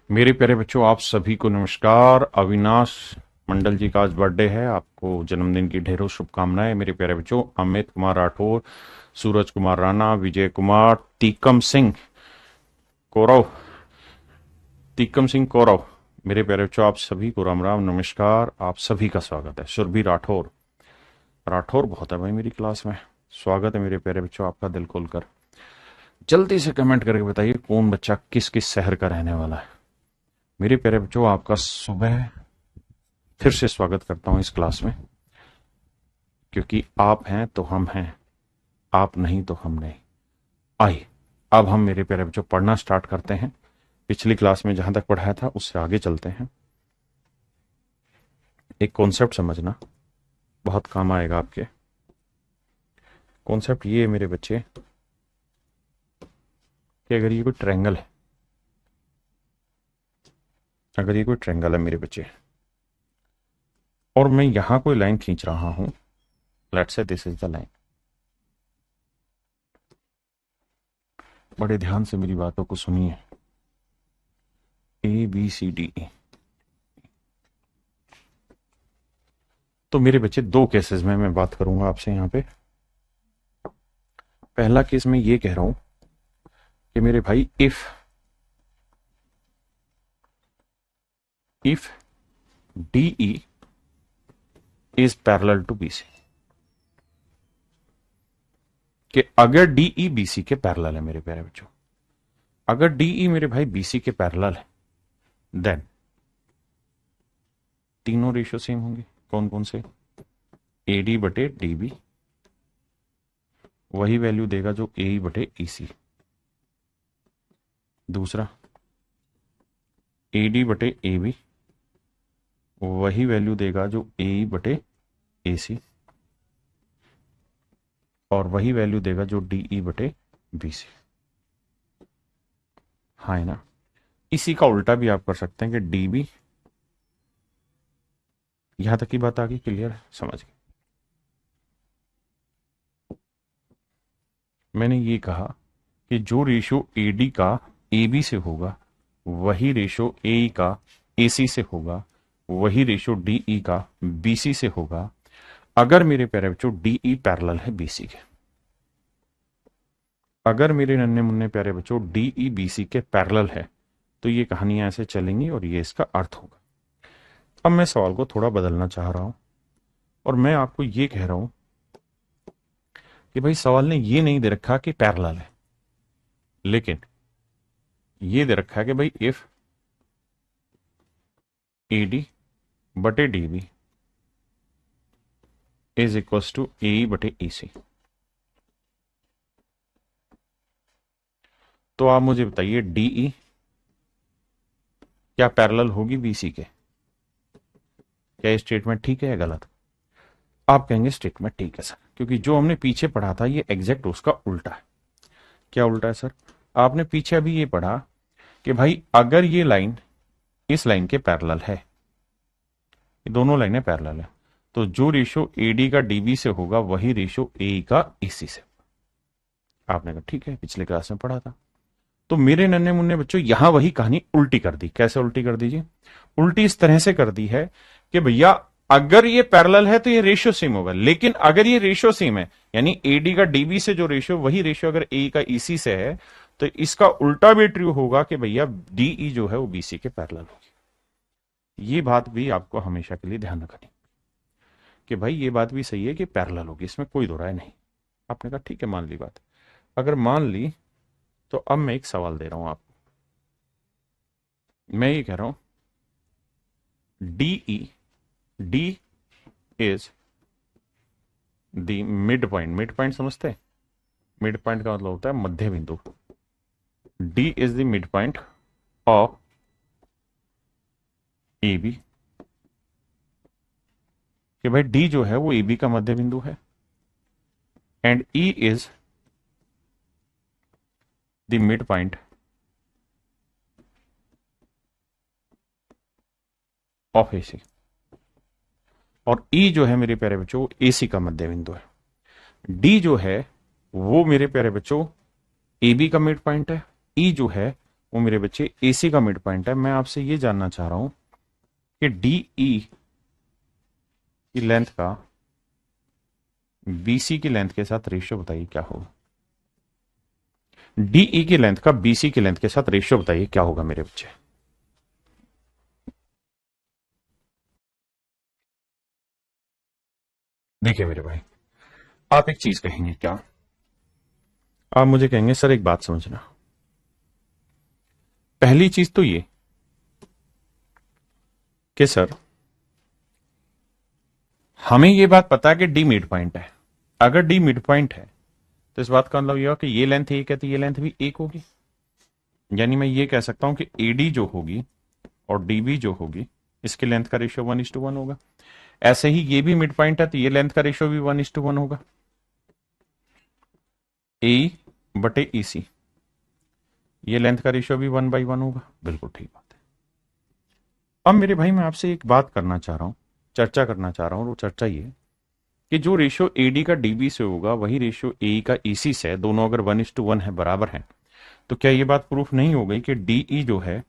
मेरे प्यारे बच्चों, आप सभी को नमस्कार। अविनाश मंडल जी का आज बर्थडे है। आपको जन्मदिन की ढेरों शुभकामनाएं। मेरे प्यारे बच्चों, अमित कुमार राठौर, सूरज कुमार राणा, विजय कुमार, कौरव तीकम सिंह कौरव, मेरे प्यारे बच्चों, आप सभी को राम राम नमस्कार। आप सभी का स्वागत है। सुरभि राठौर, राठौर बहुत है भाई मेरी क्लास में। स्वागत है मेरे प्यारे बच्चों आपका दिल खोलकर। जल्दी से कमेंट करके बताइए कौन बच्चा किस किस शहर का रहने वाला है। मेरे प्यारे बच्चों, आपका सुबह फिर से स्वागत करता हूं इस क्लास में, क्योंकि आप हैं तो हम हैं, आप नहीं तो हम नहीं। आइए अब हम मेरे प्यारे बच्चों पढ़ना स्टार्ट करते हैं। पिछली क्लास में जहां तक पढ़ाया था उससे आगे चलते हैं। एक कॉन्सेप्ट समझना, बहुत काम आएगा आपके। कॉन्सेप्ट ये है मेरे बच्चे कि अगर ये कोई ट्रायंगल है, अगर ये कोई ट्रायंगल है मेरे बच्चे, और मैं यहां कोई लाइन खींच रहा हूं, let's say this is the line. बड़े ध्यान से मेरी बातों को सुनिए। ABCDE। तो मेरे बच्चे दो केसेस में मैं बात करूंगा आपसे यहां पे। पहला केस में ये कह रहा हूं कि मेरे भाई if DE is parallel to BC, कि अगर DE BC के पैरेलल है मेरे प्यारे बच्चों, अगर DE मेरे भाई BC के पैरेलल है, देन तीनों रेशियो सेम होंगे। कौन कौन से? AD बटे DB वही वैल्यू देगा जो AE बटे EC। दूसरा, AD बटे AB वही वैल्यू देगा जो AE बटे AC, और वही वैल्यू देगा जो DE बटे BC। हाँ है ना? इसी का उल्टा भी आप कर सकते हैं कि DB, यहां तक की बात आ गई? क्लियर? समझ गए? मैंने ये कहा कि जो रेशियो AD का AB से होगा वही रेशियो AE का AC से होगा, वही रेशियो DE का BC से होगा, अगर मेरे प्यारे बच्चों DE पैरेलल है BC के। अगर मेरे नन्हे मुन्ने प्यारे बच्चों DE BC के पैरेलल है तो ये कहानियां ऐसे चलेंगी और ये इसका अर्थ होगा। अब मैं सवाल को थोड़ा बदलना चाह रहा हूं और मैं आपको ये कह रहा हूं कि भाई सवाल ने ये नहीं दे रखा कि पैरेलल है, लेकिन ये दे रखा है कि भाई इफ AD बटे DB is equal to AE बटे EC। तो आप मुझे बताइए DE क्या पैरेलल होगी BC के? क्या ये स्टेटमेंट ठीक है या गलत? आप कहेंगे स्टेटमेंट ठीक है सर, क्योंकि जो हमने पीछे पढ़ा था ये एग्जैक्ट उसका उल्टा है। क्या उल्टा है सर? आपने पीछे अभी ये पढ़ा कि भाई अगर ये लाइन इस लाइन के पैरेलल है, ये दोनों लाइनें पैरेलल है, तो जो रेशियो AD का DB से होगा वही रेशियो AE का AC से। आपने कहा ठीक है, पिछले क्लास में पढ़ा था। तो मेरे नन्हे मुन्ने बच्चों यहां वही कहानी उल्टी कर दी। कैसे उल्टी कर दीजिए? उल्टी इस तरह से कर दी है कि भैया अगर ये पैरेलल है तो ये रेशियो सेम होगा, लेकिन अगर ये रेशियो सेम है यानी AD का DB से जो रेशियो वही रेशियो अगर AE का EC से है, तो इसका उल्टा भी ट्रू होगा कि भैया DE जो है वो BC के पैरेलल होगी। ये बात भी आपको हमेशा के लिए ध्यान रखनी कि भाई ये बात भी सही है कि पैरेलल होगी, इसमें कोई दो राय नहीं। आपने कहा ठीक है, मान ली बात। अगर मान ली तो अब मैं एक सवाल दे रहा हूं आपको। मैं ये कह रहा हूं DE, D is the mid point. Mid point समझते हैं? मिड पॉइंट का मतलब होता है मध्य बिंदु। D is the mid point of AB, कि भाई D जो है वो AB का मध्य बिंदु है, and E is the mid point of AC, और E जो है मेरे प्यारे बच्चों AC का मध्य बिंदु है। D जो है वो मेरे प्यारे बच्चों AB का मिड पॉइंट है, E जो है वो मेरे बच्चे एसी का मिड पॉइंट है। मैं आपसे ये जानना चाह रहा हूं कि डीई की लेंथ का बीसी की लेंथ के साथ रेशियो बताइए क्या होगा। डीई की लेंथ का बीसी की लेंथ के साथ रेशियो बताइए क्या होगा मेरे बच्चे। देखिए मेरे भाई, आप एक चीज कहेंगे क्या, आप मुझे कहेंगे सर एक बात समझना। पहली चीज तो ये कि सर हमें ये बात पता है कि डी मिड पॉइंट है। अगर डी मिड पॉइंट है तो इस बात का मतलब यह हो कि ये लेंथ एक है तो ये लेंथ भी एक होगी। यानी मैं ये कह सकता हूं कि एडी जो होगी और डीबी जो होगी इसके लेंथ का रेशियो 1:1 होगा। ऐसे ही ये भी मिड पॉइंट है तो ये लेंथ का रेशियो भी 1:1 होगा। ए बटे ई सी, ये लेंथ का रेशियो भी 1/1 होगा। बिल्कुल ठीक बात है। अब मेरे भाई मैं आपसे एक बात करना चाह रहा हूं, चर्चा करना चाह रहा हूं, और वो चर्चा ये कि जो रेशियो एडी का डीबी से होगा वही रेशियो ए का ईसी से है। दोनों अगर 1:1 है, बराबर है, तो क्या ये बात प्रूफ नहीं हो गई कि डीई जो है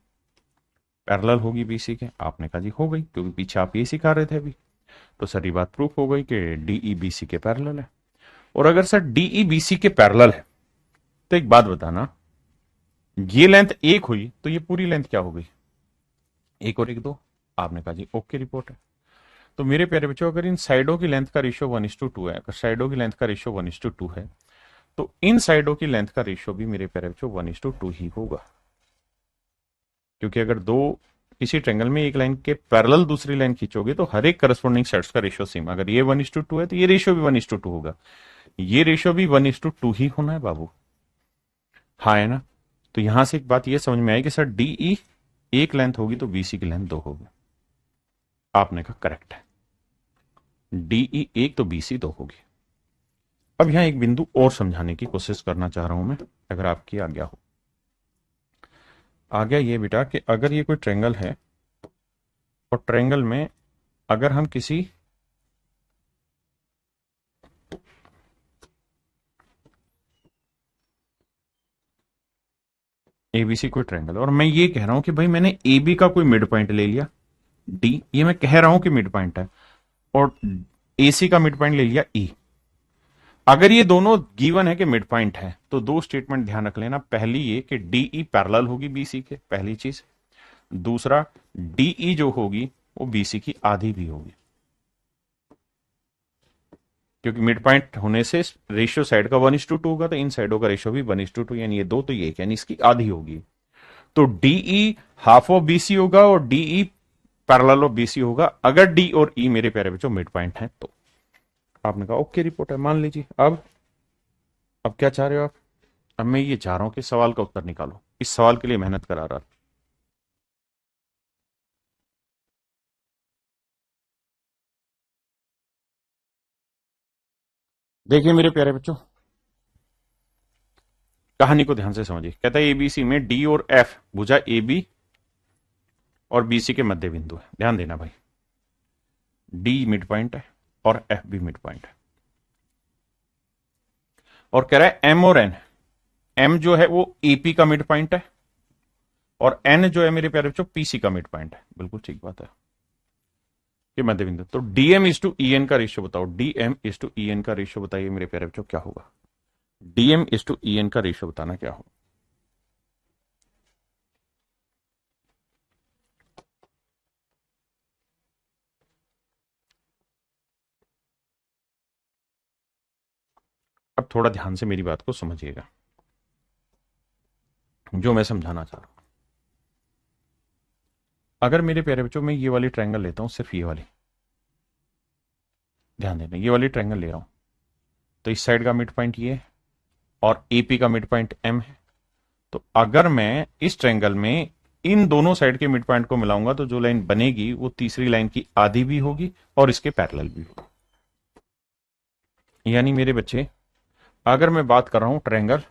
पैरेलल होगी बीसी के। आपने कहा जी हो गई, क्योंकि पीछे आप ये सिखा रहे थे अभी। तो सर ये बात प्रूफ हो गई कि डीई बीसी के पैरेलल है। और अगर सर डीई बीसी के पैरेलल है तो एक बात बताना, ये लेंथ एक हुई तो ये पूरी लेंथ क्या हो गई, एक और एक दो। आपने कहा जी ओके रिपोर्ट है। तो मेरे प्यारे बच्चों, अगर इन साइडों की लेंथ का रेशियो 1:2 है, अगर साइडों की लेंथ का रेशियो 1:2 है, तो इन साइडों की लेंथ का रेशियो भी मेरे प्यारे बच्चों 1:2 ही होगा। क्योंकि अगर दो किसी ट्रेंगल में एक लाइन के पैरेलल दूसरी लाइन खींचोगे तो हर एक करस्पॉन्डिंग सेट्स का रेशियो सेम। अगर ये 1:2 है तो ये रेशियो भी 1:2 होगा, ये रेशियो भी 1:2 ही होना है बाबू। हाँ है ना। तो यहां से एक बात ये समझ में आई कि सर डीई एक लेंथ होगी तो बीसी की लेंथ 2 होगी। आपने कहा करेक्ट है, डीई एक तो बीसी 2 होगी। अब यहां एक बिंदु और समझाने की कोशिश करना चाह रहा हूं मैं, अगर आपकी आज्ञा हो। आज्ञा ये बेटा कि अगर ये कोई ट्रेंगल है और ट्रेंगल में अगर हम किसी एबीसी कोई ट्रेंगल, और मैं ये कह रहा हूं कि भाई मैंने एबी का कोई मिड पॉइंट ले लिया डी, ये मैं कह रहा हूं कि मिड पॉइंट है, और एसी का मिड पॉइंट ले लिया ई। अगर ये दोनों गिवन है कि मिड पॉइंट है तो दो स्टेटमेंट ध्यान रख लेना। पहली ये कि डीई पैरेलल होगी बीसी के, पहली चीज। दूसरा, डीई जो होगी वो बीसी की आधी भी होगी, क्योंकि मिड पॉइंट होने से रेशियो साइड का 1:2 होगा, तो इन साइडों का रेशियो भी 1:2, यानी ये दो तो ये एक, यानी इसकी आधी होगी। तो डीई हाफ ऑफ बीसी होगा और डीई पैरेलल ऑफ बीसी होगा, अगर डी और ई मेरे प्यारे बच्चों मिड पॉइंट है तो। आपने कहा ओके रिपोर्ट है, मान लीजिए। अब क्या चाह रहे हो आप। अब मैं ये चाह रहा हूं कि सवाल का उत्तर निकालो, इस सवाल के लिए मेहनत करा रहा। देखिए मेरे प्यारे बच्चों, कहानी को ध्यान से समझिए। कहता है एबीसी में डी और एफ भुजा ए बी और बीसी के मध्य बिंदु है। ध्यान देना भाई, डी मिड पॉइंट है और एफ भी मिड पॉइंट है। और कह रहा है एम और एन, एम जो है वो एपी का मिड पॉइंट है और एन जो है मेरे प्यारे बच्चों पीसी का मिड पॉइंट है। बिल्कुल ठीक बात है, ये मध्य बिंदु। तो DM is to E N का रेशियो बताओ, DM is to E N का रेशियो बताइए मेरे प्यारे बच्चों क्या होगा। DM is to E N का रेशियो बताना क्या होगा। अब थोड़ा ध्यान से मेरी बात को समझिएगा, जो मैं समझाना चाह रहा हूं। अगर मेरे प्यारे बच्चों मैं ये वाली ट्रायंगल लेता हूं, सिर्फ ये वाली, ध्यान देना, ये वाली ट्रायंगल ले रहा हूं, तो इस साइड का मिड पॉइंट ये है और एपी का मिड पॉइंट एम है। तो अगर मैं इस ट्रायंगल में इन दोनों साइड के मिड पॉइंट को मिलाऊंगा तो जो लाइन बनेगी वो तीसरी लाइन की आधी भी होगी और इसके पैरेलल भी होगी। यानी मेरे बच्चे, अगर मैं बात कर रहा हूं ट्रायंगल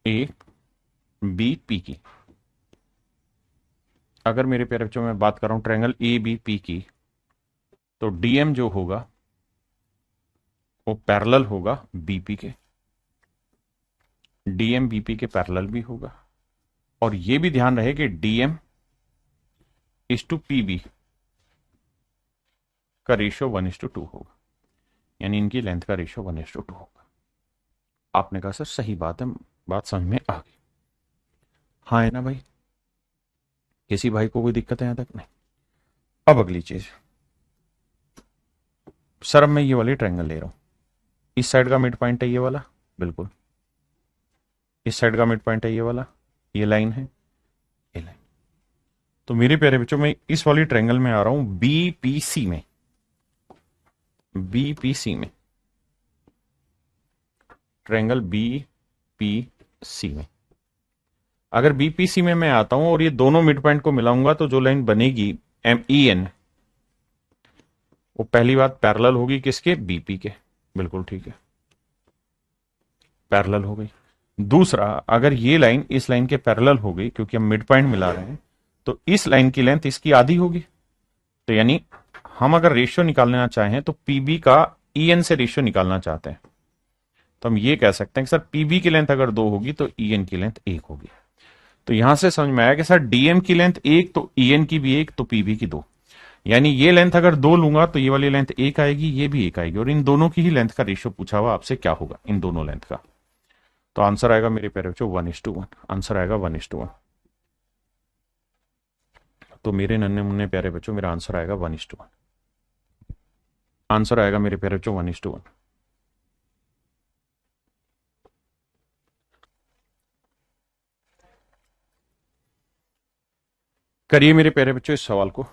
ए बी पी की, अगर मेरे प्यारे बच्चों में बात कर रहा हूं ट्रायंगल ए बी पी की, तो डीएम जो होगा वो पैरेलल होगा बीपी के, डीएम बीपी के पैरेलल भी होगा, और ये भी ध्यान रहे कि डीएम इज टू पीबी का रेशियो 1:2 होगा, यानी इनकी लेंथ का रेशियो 1:2 होगा। आपने कहा सर सही बात है, बात समझ में आ गई। हाँ है ना भाई, किसी भाई को कोई दिक्कत है यहां तक? नहीं। अब अगली चीज, सर अब मैं ये वाली ट्रायंगल ले रहा हूं, इस साइड का मिड पॉइंट है ये वाला, बिल्कुल इस साइड का मिड पॉइंट है ये वाला, ये लाइन है, ये लाइन। तो मेरे प्यारे बच्चों, मैं इस वाली ट्रायंगल में आ रहा हूं बीपीसी में, बीपीसी में, ट्रायंगल बीपीसी में। अगर बीपीसी में मैं आता हूं और ये दोनों मिड पॉइंट को मिलाऊंगा तो जो लाइन बनेगी MEN, वो पहली बात पैरेलल होगी किसके? बीपी के, बिल्कुल ठीक है, पैरेलल हो गई। दूसरा, अगर ये लाइन इस लाइन के पैरेलल हो गई, क्योंकि हम मिड पॉइंट मिला रहे हैं, तो इस लाइन की लेंथ इसकी आधी होगी। तो यानी हम अगर रेशियो निकालना चाहें तो पीबी का EN से रेशियो निकालना चाहते हैं, तो हम ये कह सकते हैं कि सर पीबी की लेंथ अगर 2 होगी तो EN की लेंथ 1 होगी। तो यहां से समझ में आया कि सर डीएम की लेंथ 1 तो EN की भी 1 तो पीबी की 2, यानी ये लेंथ अगर 2 लूंगा तो ये वाली लेंथ 1 आएगी, ये भी 1 आएगी, और इन दोनों की ही लेंथ का रेशियो पूछा हुआ आपसे क्या होगा इन दोनों लेंथ का। तो आंसर आएगा मेरे प्यारे बच्चों 1:1, आंसर आएगा 1:1। तो मेरे नन्हे मुन्ने प्यारे बच्चों, मेरा आंसर आएगा 1:1, आंसर आएगा मेरे प्यारे बच्चों 1:1। करिए मेरे प्यारे बच्चों इस सवाल को।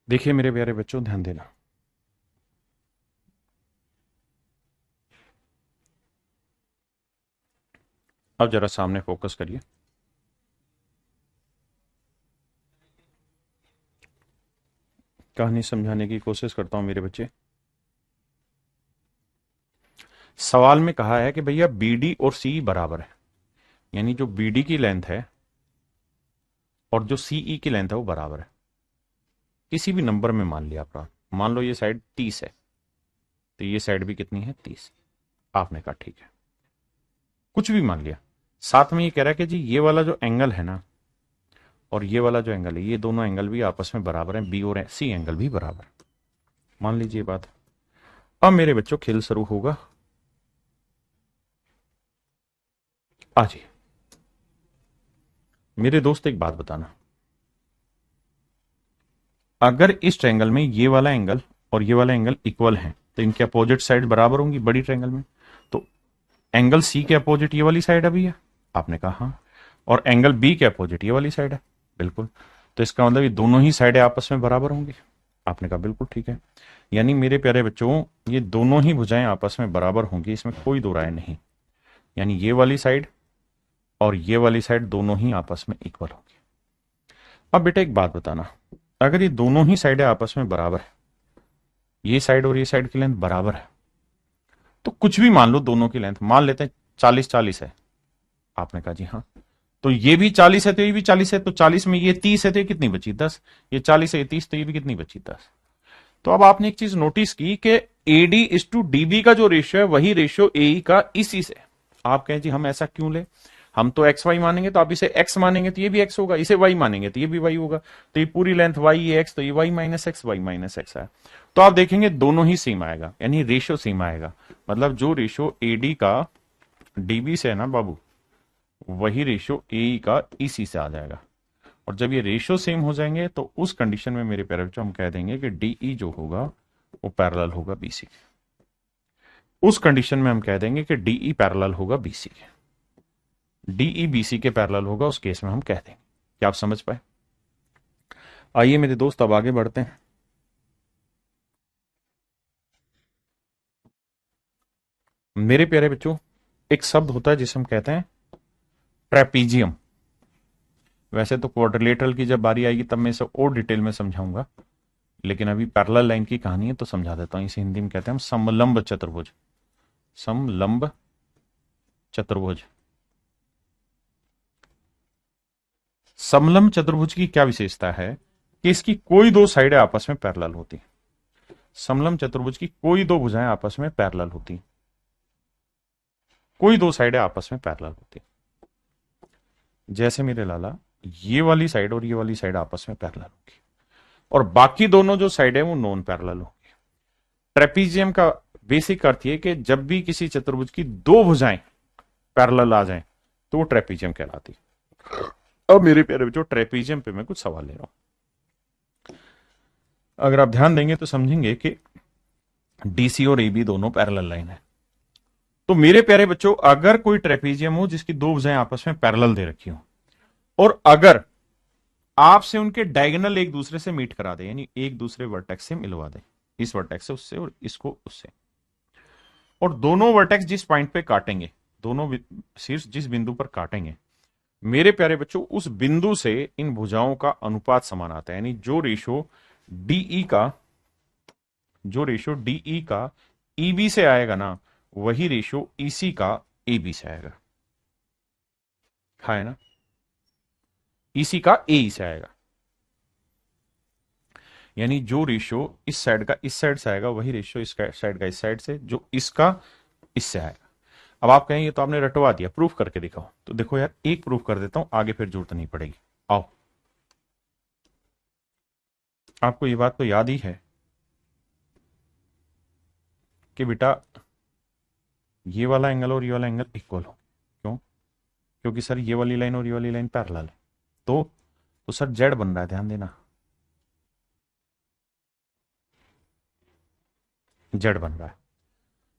देखिए मेरे प्यारे बच्चों, ध्यान देना, अब जरा सामने फोकस करिए। कहानी समझाने की कोशिश करता हूं मेरे बच्चे। सवाल में कहा है कि भैया BD और CE बराबर है, यानी जो BD की लेंथ है और जो CE की लेंथ है वो बराबर है। किसी भी नंबर में मान लिया आपका, मान लो ये साइड 30 है तो ये साइड भी कितनी है? 30। आपने कहा ठीक है, कुछ भी मान लिया। साथ में ये कह रहा है कि जी ये वाला जो एंगल है ना और ये वाला जो एंगल है, ये दोनों एंगल भी आपस में बराबर हैं, B और C एंगल भी बराबर। मान लीजिए बात। अब मेरे बच्चों खेल शुरू होगा। आज मेरे दोस्त एक बात बताना, अगर इस ट्रायंगल में ये वाला एंगल और ये वाला एंगल इक्वल हैं तो इनके अपोजिट साइड बराबर होंगी बड़ी ट्रायंगल में। तो एंगल C के अपोजिट ये वाली साइड है भैया? आपने कहा हाँ। और एंगल B के अपोजिट ये वाली साइड है? बिल्कुल। तो इसका मतलब ये दोनों ही साइडें आपस में बराबर होंगी? आपने कहा बिल्कुल ठीक है। यानी मेरे प्यारे बच्चों, ये दोनों ही भुजाएं आपस में बराबर होंगी, इसमें कोई दो राय नहीं। यानी ये वाली साइड और ये वाली साइड दोनों ही आपस में इक्वल होंगी। अब बेटा एक बात बताना, अगर ये दोनों ही साइडें आपस में बराबर है, ये साइड और ये साइड की लेंथ बराबर है, तो कुछ भी मान लो दोनों की लेंथ, मान लेते हैं 40-40 है। आपने कहा जी हाँ। तो ये भी 40 है तो ये भी 40 है, तो 40 में ये 30 है तो ये कितनी बची? 10। ये 40 है, ये 30, तो ये भी कितनी बची? 10। तो अब आपने एक चीज नोटिस की कि AD/DB का जो रेशियो है वही रेशियो AE का इसी से। आप कहें जी हम ऐसा क्यों ले, हम तो XY मानेंगे तो आप इसे X मानेंगे तो ये भी X होगा, इसे Y मानेंगे तो ये भी Y होगा, तो ये पूरी लेंथ Y ये X, तो ये Y-X है। तो आप देखेंगे दोनों ही सेम आएगा, यानी रेशियो सेम आएगा। मतलब जो रेशियो AD का DB से है ना बाबू, वही रेशियो AE का EC से आ जाएगा। और जब ये रेशियो सेम हो जाएंगे तो उस कंडीशन में मेरे प्यारे बच्चों हम कह देंगे कि DE जो होगा वो पैरेलल होगा BC के। उस कंडीशन में हम कह देंगे कि DE पैरेलल होगा BC के, DE BC के पैरेलल होगा, उस केस में हम कह देंगे। क्या आप समझ पाए? आइए मेरे दोस्त अब आगे बढ़ते हैं। मेरे प्यारे बच्चों, एक शब्द होता है जिसे हम कहते हैं ट्रेपीजियम। वैसे तो क्वाड्रिलेटरल की जब बारी आएगी तब मैं इसे और डिटेल में समझाऊंगा, लेकिन अभी पैरेलल लाइन की कहानी है तो समझा देता हूं। इसे हिंदी में कहते हैं हम समलंब चतुर्भुज। समलंब चतुर्भुज। समलंब चतुर्भुज की क्या विशेषता है कि इसकी कोई दो साइडें आपस में पैरेलल होती। समलंब चतुर्भुज की कोई दो भुजाएं आपस में पैरेलल होती, कोई दो साइडें आपस में पैरेलल होती। जैसे मेरे लाला, ये वाली साइड और ये वाली साइड आपस में पैरेलल होगी, और बाकी दोनों जो साइड है वो नॉन पैरेलल होगी। ट्रेपीजियम का बेसिक अर्थ ये कि जब भी किसी चतुर्भुज की दो भुजाएं पैरेलल आ जाएं तो वो ट्रेपीजियम कहलाती। अब मेरे प्यारे बच्चों, ट्रेपीजियम पे मैं कुछ सवाल ले रहा हूं। अगर आप ध्यान देंगे तो समझेंगे कि डीसी और एबी दोनों पैरेलल लाइन है। तो मेरे प्यारे बच्चों, अगर कोई ट्रेपीजियम हो जिसकी दो भुजाएं आपस में पैरेलल दे रखी हो, और अगर आपसे उनके डायगोनल एक दूसरे से मीट करा दे, यानी एक दूसरे वर्टेक्स से मिलवा दे, इस वर्टेक्स से उससे और इसको उससे, और दोनों वर्टेक्स जिस पॉइंट पे काटेंगे, दोनों शीर्ष जिस बिंदु पर काटेंगे, मेरे प्यारे बच्चों उस बिंदु से इन भुजाओं का अनुपात समान आता है। यानी जो रेशो डीई का, जो रेशो डीई का ईबी से आएगा ना, वही रेशो ईसी का एबी से आएगा। है ना? ईसी का ए से आएगा। यानी जो रेशो इस साइड का इस साइड से आएगा, वही रेशो इस साइड का इस साइड से, जो इसका इससे आएगा। अब आप कहेंगे तो आपने रटवा दिया, प्रूफ करके दिखाओ। तो देखो यार, एक प्रूफ कर देता हूं, आगे फिर जरूरत नहीं पड़ेगी। आओ, आपको ये बात तो याद ही है कि बेटा ये वाला एंगल और ये वाला एंगल इक्वल हो। क्यों? क्योंकि सर ये वाली लाइन और ये वाली लाइन पैरेलल है। तो सर जेड बन रहा है, ध्यान देना, जेड बन रहा है।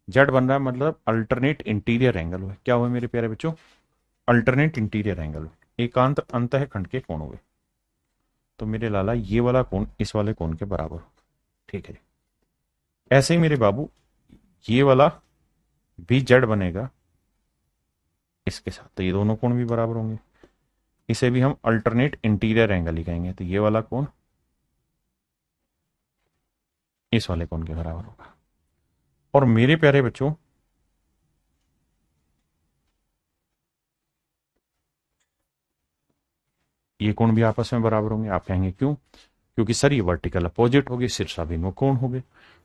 जेड बन रहा है मतलब अल्टरनेट इंटीरियर एंगल हुए। क्या हुए मेरे प्यारे बच्चों? अल्टरनेट इंटीरियर एंगल हुए, एकांत अंतः खंड के कोण हुए। तो मेरे लाला ये वाला कोण इस वाले कोण के बराबर हो। ठीक है जी। ऐसे ही मेरे बाबू ये वाला भी जेड बनेगा इसके साथ, तो ये दोनों कोण भी बराबर होंगे। इसे भी हम अल्टरनेट इंटीरियर एंगल ही कहेंगे। तो ये वाला कोण इस वाले कोण के बराबर होगा। और मेरे प्यारे बच्चों, ये कोण भी आपस में बराबर होंगे। आप कहेंगे क्यों? क्योंकि सर ये वर्टिकल अपोजिट हो गए, शीर्षाभिमुख कोण हो गए।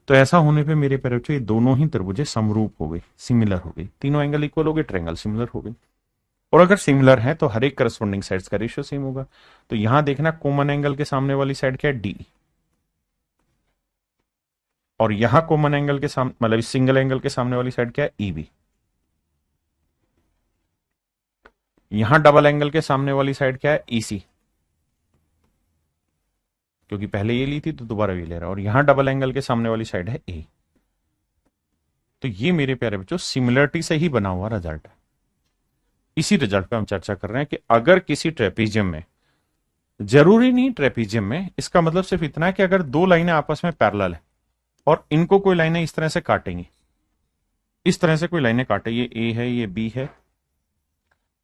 तो ऐसा होने पे मेरे प्यारे बच्चों, ये दोनों ही त्रिभुजें समरूप हो गई, सिमिलर हो गई। तीनों एंगल इक्वल हो गए, ट्रायंगल सिमिलर हो गई। और अगर सिमिलर है तो हर एक करस्पॉन्डिंग साइड्स का रेशियो सेम होगा। तो यहां देखना, कॉमन एंगल के सामने वाली साइड क्या है? डी। और यहां कॉमन एंगल के सामने, मतलब इस सिंगल एंगल के सामने वाली साइड क्या है? ईबी। यहां डबल एंगल के सामने वाली साइड क्या है? ईसी। क्योंकि पहले ये ली थी तो दोबारा ये ले रहा है। और यहां डबल एंगल के सामने वाली साइड है ए। तो ये मेरे प्यारे बच्चों सिमिलरिटी से ही बना हुआ रिजल्ट है। इसी रिजल्ट पे हम चर्चा कर रहे हैं कि अगर किसी ट्रेपीजियम में, जरूरी नहीं ट्रेपीजियम में, इसका मतलब सिर्फ इतना है कि अगर दो लाइनें आपस में पैरेलल है और इनको कोई लाइनें इस तरह से काटेंगी, इस तरह से कोई लाइनें काटे, ये ए है, ये बी है,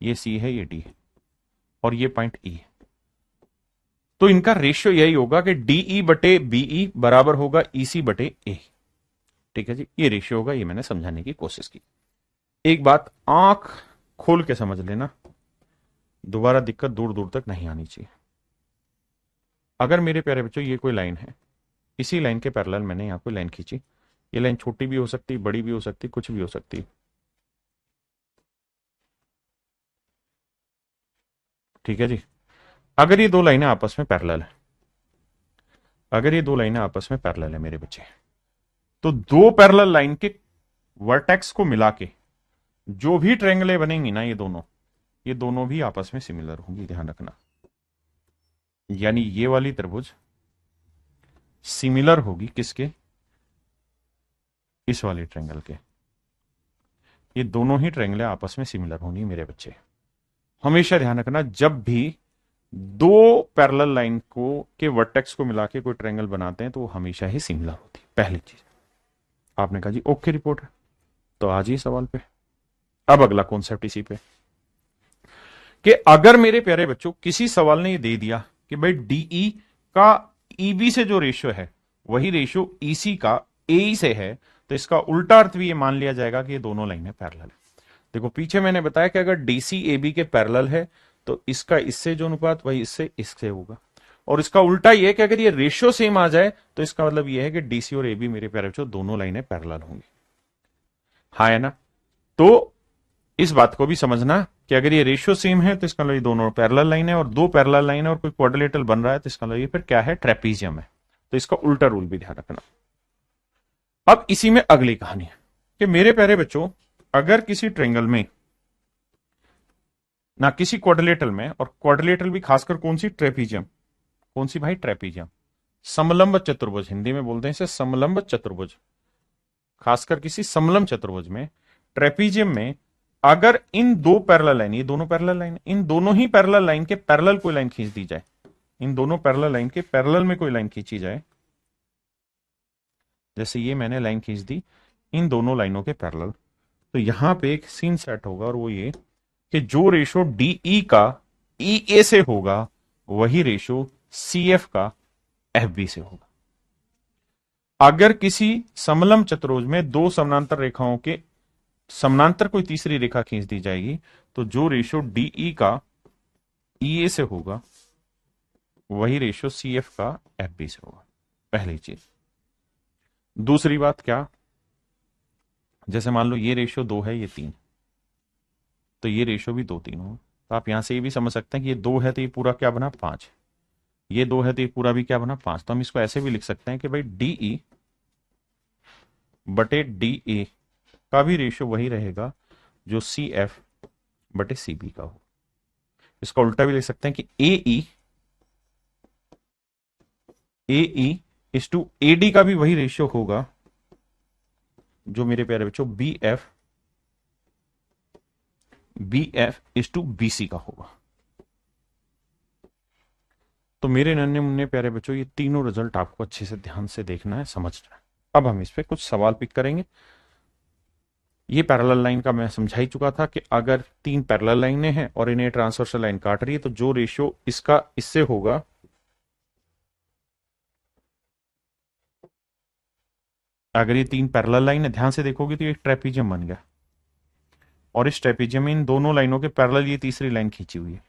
ये सी है, ये डी है, और ये पॉइंट ई है, तो इनका रेशियो यही होगा कि डीई बटे बीई बराबर होगा ईसी बटे ए। ठीक है जी, ये रेशियो होगा। ये मैंने समझाने की कोशिश की। एक बात आंख खोल के समझ लेना, दोबारा दिक्कत दूर दूर तक नहीं आनी चाहिए। अगर मेरे प्यारे बच्चों ये कोई लाइन है, इसी लाइन के पैरेलल मैंने यहां कोई लाइन खींची, ये लाइन छोटी भी हो सकती, बड़ी भी हो सकती, कुछ भी हो सकती। ठीक है जी। अगर ये दो लाइनें आपस में पैरेलल है, अगर ये दो लाइनें आपस में पैरेलल है मेरे बच्चे, तो दो पैरेलल लाइन के वर्टेक्स को मिला के जो भी ट्रायंगलें बनेंगी ना, ये दोनों भी आपस में सिमिलर होंगी, ध्यान रखना। यानी ये वाली त्रिभुज सिमिलर होगी किसके? इस वाले ट्रायंगल के। ये दोनों ही ट्रायंगलें आपस में सिमिलर होंगी मेरे बच्चे। हमेशा ध्यान रखना, जब भी दो पैरेलल लाइन को के वर्टेक्स को मिला के कोई ट्रायंगल बनाते हैं तो वो हमेशा ही सिमिलर होती है। पहली चीज आपने कहा जी, ओके रिपोर्ट है। तो आ जाइए सवाल पे। अब अगला कॉन्सेप्ट इसी पे कि अगर मेरे प्यारे बच्चों किसी सवाल ने ये दे दिया कि भाई डीई का ईबी से जो रेशियो है वही रेशियो ईसी का एई से है, तो इसका उल्टा अर्थ भी ये मान लिया जाएगा कि ये दोनों लाइनें पैरेलल है। देखो पीछे मैंने बताया कि अगर डीसी एबी के पैरेलल है तो इसका इससे जो अनुपात वही इससे इससे होगा, और इसका उल्टा ये है कि अगर ये रेशियो सेम आ जाए तो इसका मतलब ये है कि डीसी और एबी मेरे प्यारे बच्चों दोनों लाइनें पैरेलल होंगी। हाँ है ना? तो इस बात को भी समझना कि अगर ये रेशियो सेम है तो इसका मतलब ये दोनों पैरेलल लाइन है, और दो पैरेलल लाइन है और कोई क्वाड्रिलेटरल बन रहा है तो इसका मतलब ये फिर क्या है? ट्रेपीजियम है। तो इसका उल्टा रूल भी ध्यान रखना। अब इसी में अगली कहानी है कि मेरे प्यारे बच्चों अगर किसी ट्रेंगल में ना किसी क्वाड्रिलेटरल में, और क्वाड्रिलेटरल भी खासकर कौन सी? ट्रेपीजियम। कौन सी भाई? ट्रेपीजियम। समलंब चतुर्भुज, हिंदी में बोलते हैं इसे समलंब चतुर्भुज। खासकर किसी समलंब चतुर्भुज में, ट्रेपीजियम में, अगर इन दो पैरेलल लाइन, ये दोनों पैरेलल लाइन, इन दोनों ही पैरेलल लाइन के पैरेलल कोई लाइन खींच दी जाए, इन दोनों पैरेलल लाइन के पैरेलल में कोई लाइन खींची जाए, जैसे ये मैंने लाइन खींच दी इन दोनों लाइनों के पैरेलल, तो यहां पे एक सीन सेट होगा, और वो ये कि जो रेशो डीई का ई ए से होगा वही रेशो सी एफ का एफ बी से होगा। अगर किसी समलंब चतुर्भुज में दो समानांतर रेखाओं के समानांतर कोई तीसरी रेखा खींच दी जाएगी तो जो रेशो डीई का ई ए से होगा वही रेशो सी एफ का एफ बी से होगा। पहली चीज। दूसरी बात क्या? जैसे मान लो ये रेशो 2 है, ये 3, तो ये रेशो भी 2 3 हो, तो आप यहां से ये भी समझ सकते हैं कि ये 2 है तो ये पूरा क्या बना? 5। ये 2 है तो ये पूरा भी क्या बना? 5। तो हम इसको ऐसे भी लिख सकते हैं कि भाई डीई बटे डी ए का भी रेशो वही रहेगा जो सी एफ बटे सी बी का हो। इसका उल्टा भी लिख सकते हैं कि ए ई इस टू ए डी का भी वही रेशियो होगा जो मेरे प्यारे बच्चों बी एफ इस टू बी सी का होगा। तो मेरे नन्हे मुन्ने प्यारे बच्चों ये तीनों रिजल्ट आपको अच्छे से ध्यान से देखना है, समझना है। अब हम इस पे कुछ सवाल पिक करेंगे। ये पैरेलल लाइन का मैं समझा ही चुका था कि अगर 3 पैरेलल लाइनें हैं और इन्हें ट्रांसवर्सल लाइन काट रही है तो जो रेशियो इसका इससे होगा, अगर ये 3 पैरेलल लाइन है, ध्यान से देखोगे तो ये एक ट्रेपीजियम बन गया, और इस ट्रेपीजियम में इन दोनों लाइनों के पैरेलल ये तीसरी लाइन खींची हुई है।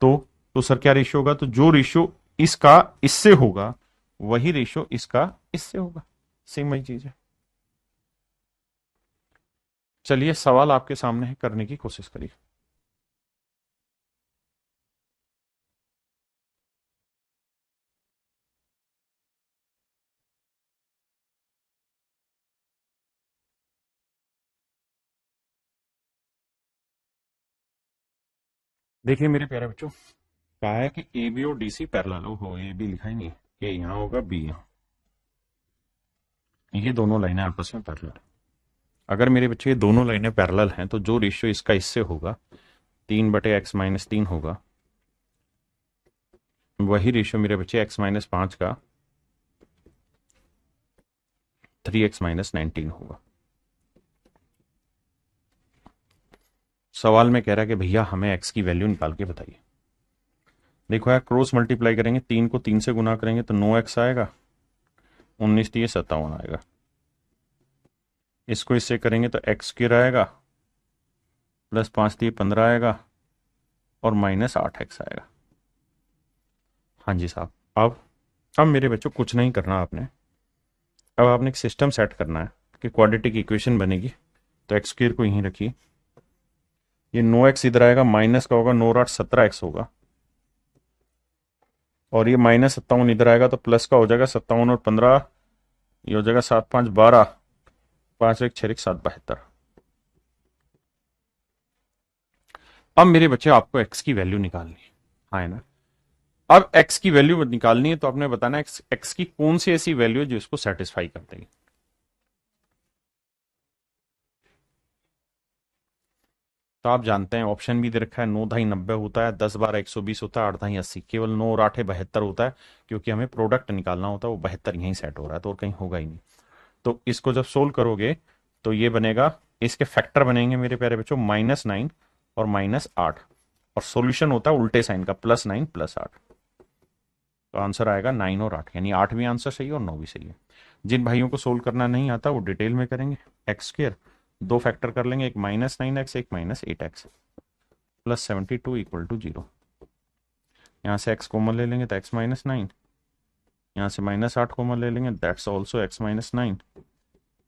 तो सर क्या रेशियो होगा? तो जो रेशियो इसका इससे होगा वही रेशियो इसका इससे होगा। सेम वही चीज है। चलिए सवाल आपके सामने है, करने की कोशिश करिए। देखिए मेरे प्यारे बच्चों, कहा है कि ए बी और डी सी पैरेलल हो, ए बी लिखा ही नहीं, ए यहां होगा बी यहां, ये दोनों लाइनें आपस में पैरेलल। अगर मेरे बच्चे ये दोनों लाइनें पैरेलल हैं तो जो रेशियो इसका इससे होगा 3/x-3 होगा, वही रेशियो मेरे बच्चे x-5 का 3x-19 होगा। सवाल में कह रहा है कि भैया हमें x की वैल्यू निकाल के बताइए। देखो यार, क्रॉस मल्टीप्लाई करेंगे, 3 को 3 से गुना करेंगे तो 9x आएगा, 19 दिए 57 आएगा। इसको इससे करेंगे तो x² आएगा, प्लस 5 दिए 15 आएगा, और -8x आएगा। हाँ जी साहब। अब मेरे बच्चों कुछ नहीं करना आपने, अब आपने एक सिस्टम सेट करना है कि क्वाड्रेटिक इक्वेशन बनेगी, तो x² को यहीं रखिए, ये 9x इधर आएगा, माइनस का होगा 9 और 8 17x होगा, और ये -57 इधर आएगा तो प्लस का हो जाएगा 57 और 15, ये हो जाएगा 7 5 12, 5 1 6 7 72। अब मेरे बच्चे आपको x की वैल्यू निकालनी है, हाँ है ना? अब x की वैल्यू निकालनी है तो आपने बताना है x की कौन सी ऐसी वैल्यू है जो इसको सेटिस्फाई कर देगी। तो आप जानते हैं ऑप्शन भी दे रखा है, 9 ढाई 90 होता है, 10 12 120 होता है, 8 ढाई 80, केवल 9 और 8 72 होता है, क्योंकि हमें प्रोडक्ट निकालना होता है, वो 72 यहीं सेट हो रहा है, तो और कहीं होगा ही नहीं। तो इसको जब सोल्व करोगे तो ये बनेगा, इसके फैक्टर बनेंगे मेरे प्यारे बच्चों -9 और -8, और सॉल्यूशन होता है उल्टे साइन का, +9 +8। तो आंसर आएगा 9 और 8, यानी 8 भी आंसर सही है और 9 भी सही है। जिन भाइयों को सोल्व करना नहीं आता वो डिटेल में करेंगे। x², दो फैक्टर कर लेंगे, एक -9x एक -8x, +72 = 0। यहाँ से x कॉमन ले लेंगे तो x -9, यहाँ से -8 कॉमन ले लेंगे, दैट्स ऑल्सो x -9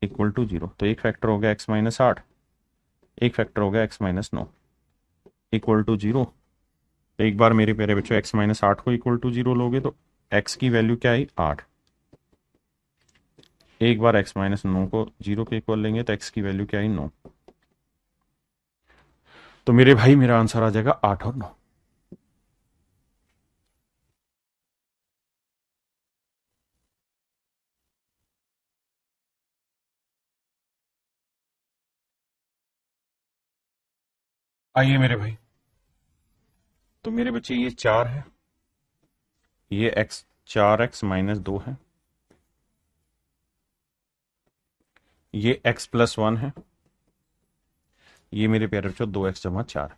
= 0। तो एक फैक्टर हो गया x -8, एक फैक्टर हो गया x -9 = 0। एक बार मेरे प्यारे बच्चों x -8 को = 0 लोगे तो x की वैल्यू क्या आई 8। एक बार x -9 को 0 के इक्वल लेंगे तो x की वैल्यू क्या आई 9। तो मेरे भाई मेरा आंसर आ जाएगा 8 और 9। आइए मेरे भाई, तो मेरे बच्चे ये 4 है, ये x 4x -2 है, ये x +1 है, ये मेरे प्यारे बच्चों 2x + 4।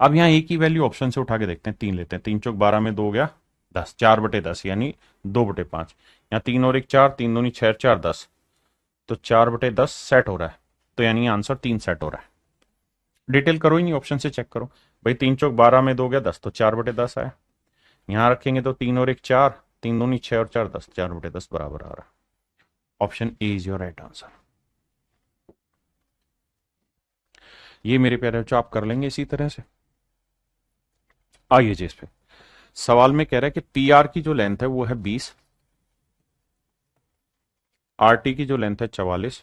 अब यहाँ एक ही वैल्यू ऑप्शन से उठा के देखते हैं, 3 लेते हैं, 3 चौक 12 में 2 हो गया 10, 4/10 यानी 2/5। यहाँ 3 और 1 4, 3 दूनी 6 4 10, तो 4/10 सेट हो रहा है, तो यानी आंसर 3 सेट हो रहा है। डिटेल करो ही नहीं, ऑप्शन से चेक करो भाई। 3 चौक 12 में 2 गया 10, तो 4/10 आया। यहाँ रखेंगे तो 3 और 1 4, 3 दूनी 6 और 4 10, 4/10 बराबर आ रहा है। Option A is your right answer. ये मेरे प्यारे बच्चों आप कर लेंगे इसी तरह से। आइए जी, इस पे सवाल में कह रहा है कि पी आर की जो लेंथ है वो है 20, आर टी की जो लेंथ है 44,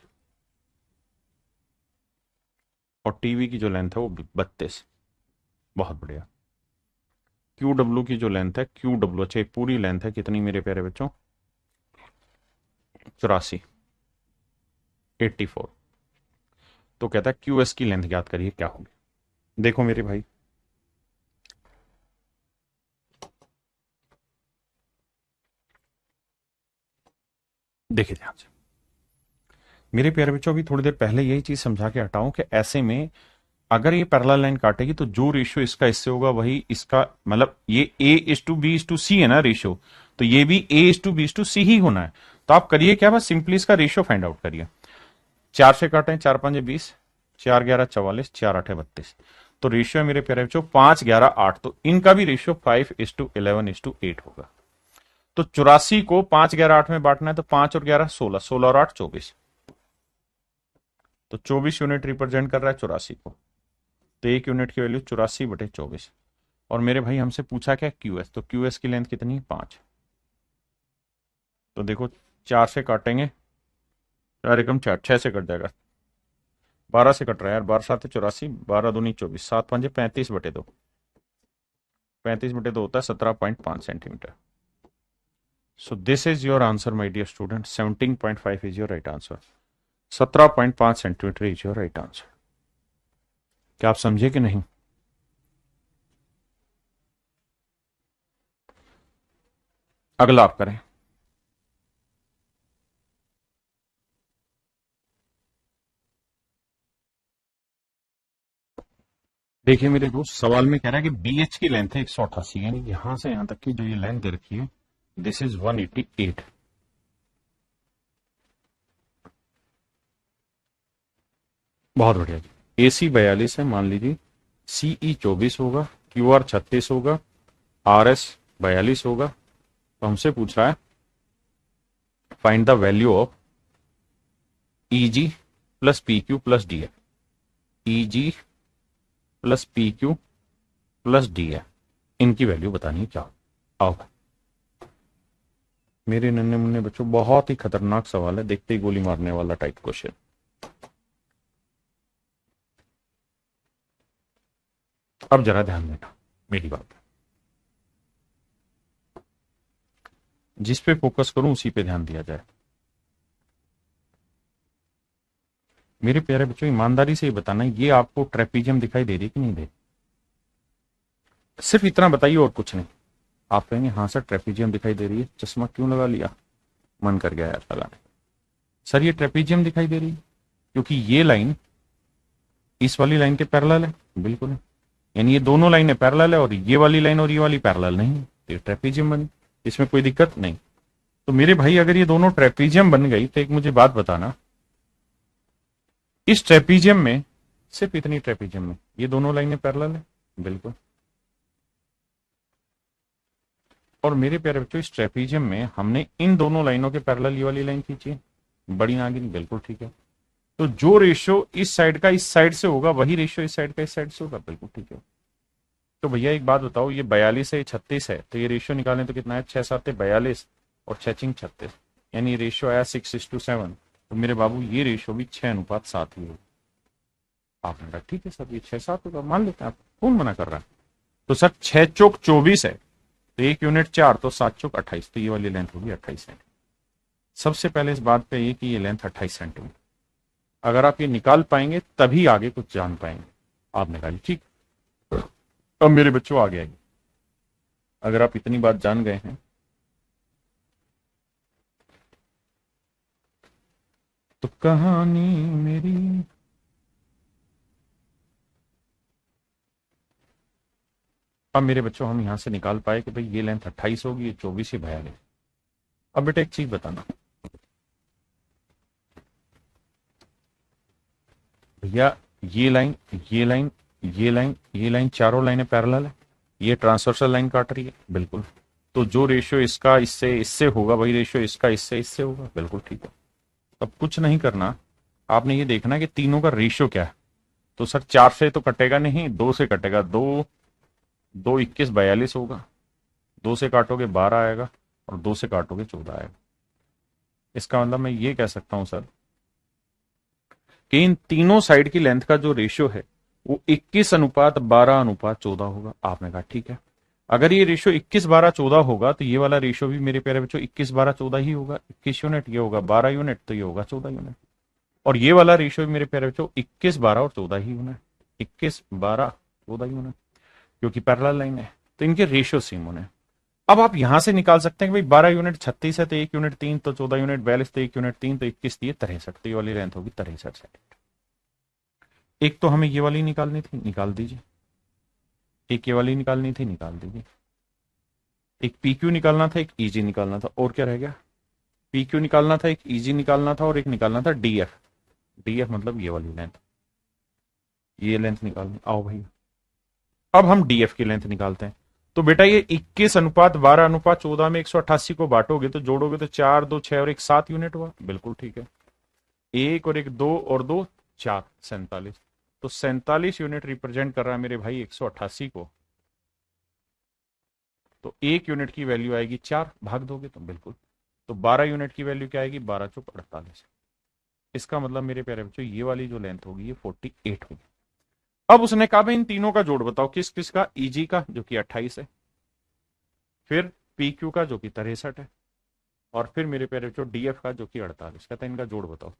और टीवी की जो लेंथ है वो 32। बहुत बढ़िया। क्यू डब्ल्यू की जो लेंथ है, क्यू डब्ल्यू, अच्छा पूरी लेंथ है कितनी मेरे प्यारे बच्चों 84, 84। तो कहता है क्यू एस की लेंथ याद करिए क्या होगी। देखो मेरे भाई, देखिए ध्यान से मेरे प्यारे बच्चों, अभी थोड़ी देर पहले यही चीज समझा के हटाऊं कि ऐसे में अगर ये पैरेलल लाइन काटेगी तो जो रेशियो इसका इससे होगा वही इसका, मतलब ये A/B/C है ना रेशियो, तो ये भी A/B/C ही होना है। तो आप करिए क्या, बस सिंपली इसका रेशियो फाइंड आउट करिए। 4 से काटें, 4 5 20, 4 11 44, 4 8 32। तो रेशियो है मेरे प्यारे बच्चों 5 11 8, तो इनका भी रेशियो 5:11:8 होगा। तो 84 को 5 11 8 में बांटना है, तो 5 और 11 16, 16 और 8 24, तो 24 यूनिट रिप्रेजेंट कर रहा है 84 को। तो एक यूनिट की वैल्यू 84/24। और मेरे भाई हमसे पूछा क्या क्यू एस, तो क्यू एस की लेंथ कितनी है 5। तो देखो 4 से काटेंगे, 4 एकम 4, 6 से कट जाएगा, 12 से कट रहा है यार, 12 7 84, 12 दूनी 24, 7 5 35/2, 35/2 होता है 17.5 centimetre. So this is your answer my dear student, 17.5 is your right answer. 17.5 centimetre is your right answer. क्या आप समझे कि नहीं? अगला आप करें। देखिए मेरे दोस्त, सवाल में कह रहा है कि BH की लेंथ है 188, यानी यहां से यहां तक की जो ये लेंथ दे रखी है दिस इज 188। बहुत बढ़िया जी। AC 42 है मान लीजिए, CE 24 होगा, QR 36 होगा, RS 42 होगा। तो हमसे पूछ रहा है find the value of EG plus PQ plus DF। EG plus PQ plus DF, इनकी वैल्यू बतानी है क्या। आओ मेरे नन्हे मुन्ने बच्चों, बहुत ही खतरनाक सवाल है, देखते ही गोली मारने वाला टाइप क्वेश्चन। अब जरा ध्यान देना मेरी बात, जिस पे फोकस करूं उसी पे ध्यान दिया जाए। मेरे प्यारे बच्चों, ईमानदारी से ही बताना, ये आपको ट्रेपीजियम दिखाई दे रही कि नहीं दे? सिर्फ इतना बताइए और कुछ नहीं। आप कहेंगे हाँ सर ट्रेपीजियम दिखाई दे रही है, चश्मा क्यों लगा लिया, मन कर गया यार लगाने। सर ये ट्रेपीजियम दिखाई दे रही है क्योंकि ये लाइन इस वाली लाइन के पैरेलल है, बिल्कुल है। यानी ये दोनों लाइनें पैरेलल है और ये वाली लाइन और ये वाली पैरेलल नहीं है, तो ये ट्रेपीजियम बनी, इसमें कोई दिक्कत नहीं। तो मेरे भाई अगर ये दोनों ट्रेपीजियम बन गई तो एक मुझे बात बताना, इस ट्रेपीजियम में सिर्फ इतनी ट्रेपीजियम में ये दोनों लाइनें पैरेलल है, बिल्कुल। और मेरे प्यारे बच्चों इस ट्रेपीजियम में हमने इन दोनों लाइनों के पैरेलल ये वाली लाइन खींची है, बड़ी नागिन, बिल्कुल ठीक है। तो जो रेशियो इस साइड का इस साइड से होगा वही रेशियो इस साइड का इस साइड से होगा, बिल्कुल ठीक है। तो भैया एक बात बताओ, ये 42 है, 36 है, तो ये रेशियो निकालें तो कितना है, 6 7 42 और 6 चिंग 36, यानी रेशियो आया 6:7। तो मेरे बाबू ये रेशियो भी 6:7 ही होगा। आपने कहा ठीक है सर ये 6-7 होगा, मान लेते हैं, आप कौन मना कर रहा है। तो सर 6 चौक 24 है, तो 1 यूनिट 4, तो 7 चौक 28, तो ये वाली लेंथ होगी 28 सेंटीमीटर। सबसे पहले इस बात पे ये कि ये लेंथ 28 सेंटीमीटर, अगर आप ये निकाल पाएंगे तभी आगे कुछ जान पाएंगे। आप निकालिए, ठीक। अब मेरे बच्चों आगे आइए, अगर आप इतनी बात जान गए हैं तो कहानी मेरी, अब मेरे बच्चों हम यहां से निकाल पाए कि भाई ये लेंथ 28 होगी, ये 24, ये 42। अब बेटा एक चीज बताना भैया, ये लाइन ये लाइन ये लाइन ये लाइन चारों लाइनें पैरेलल है, ये ट्रांसवर्सल लाइन काट रही है, बिल्कुल। तो जो रेशियो इसका इससे इससे होगा वही रेशियो इसका इससे इससे होगा, बिल्कुल ठीक है। अब कुछ नहीं करना, आपने ये देखना कि तीनों का रेशियो क्या है। तो सर 4 से तो कटेगा नहीं, 2 से कटेगा, 2 2 21 42 होगा, 2 से काटोगे 12 आएगा और 2 से काटोगे 14 आएगा। इसका मतलब मैं ये कह सकता हूं सर कि इन तीनों साइड की लेंथ का जो रेशियो है वो 21:12:14 होगा। आपने कहा ठीक है, अगर ये रेशियो 21:12:14 होगा तो ये वाला रेशियो भी मेरे प्यारे बच्चों 21:12:14 ही होगा। 21 यूनिट ये होगा 12 यूनिट, तो ये होगा 14 यूनिट। और ये वाला रेशियो भी मेरे प्यारे बच्चों 21 12 और 14 ही होना है, 21 12 14 ही होना है, क्योंकि पैरेलल लाइन है, तो इनके रेशियो सेम होने हैं। अब आप यहां से निकाल सकते हैं कि भाई 12 यूनिट 36 है तो 1 यूनिट 3, तो 14 यूनिट 42, तो 1 यूनिट 3, तो 21 दिए 63, तो ये वाली लेंथ होगी 63 सेंटीमीटर। एक तो हमें ये वाली निकालनी थी, निकाल दीजिए। एक ये वाली निकालनी थी, निकाल दीजिए। एक पी क्यू निकालना था, एक ईजी निकालना था, और क्या रह गया, पी क्यू निकालना था, एक ईजी निकालना था, और एक निकालना था डी एफ। डी एफ मतलब ये वाली लेंथ, ये लेंथ निकालनी। आओ भैया अब हम डी एफ की लेंथ निकालते हैं। तो बेटा ये 21:12:14 में 188 को बांटोगे तो जोड़ोगे तो 4 2 6 और 1 7 यूनिट हुआ, बिल्कुल ठीक है। 1 और 1 2 और 2 4, 47। तो 47 यूनिट रिप्रेजेंट कर रहा है मेरे भाई 188 को। तो 1 यूनिट की वैल्यू आएगी 4, भाग दोगे तो बिल्कुल। तो 12 यूनिट की वैल्यू क्या आएगी, 12 चौक 48। इसका मतलब मेरे प्यारे बच्चों ये वाली जो लेंथ होगी ये 48 होगी। अब उसने कहा भाई इन तीनों का जोड़ बताओ, किस किस का, ईजी का जो कि 28 है, फिर पी क्यू का जो कि 63 है, और फिर मेरे प्यारे बच्चों डी एफ का जो कि 48। कहता है इनका जोड़ बताओ।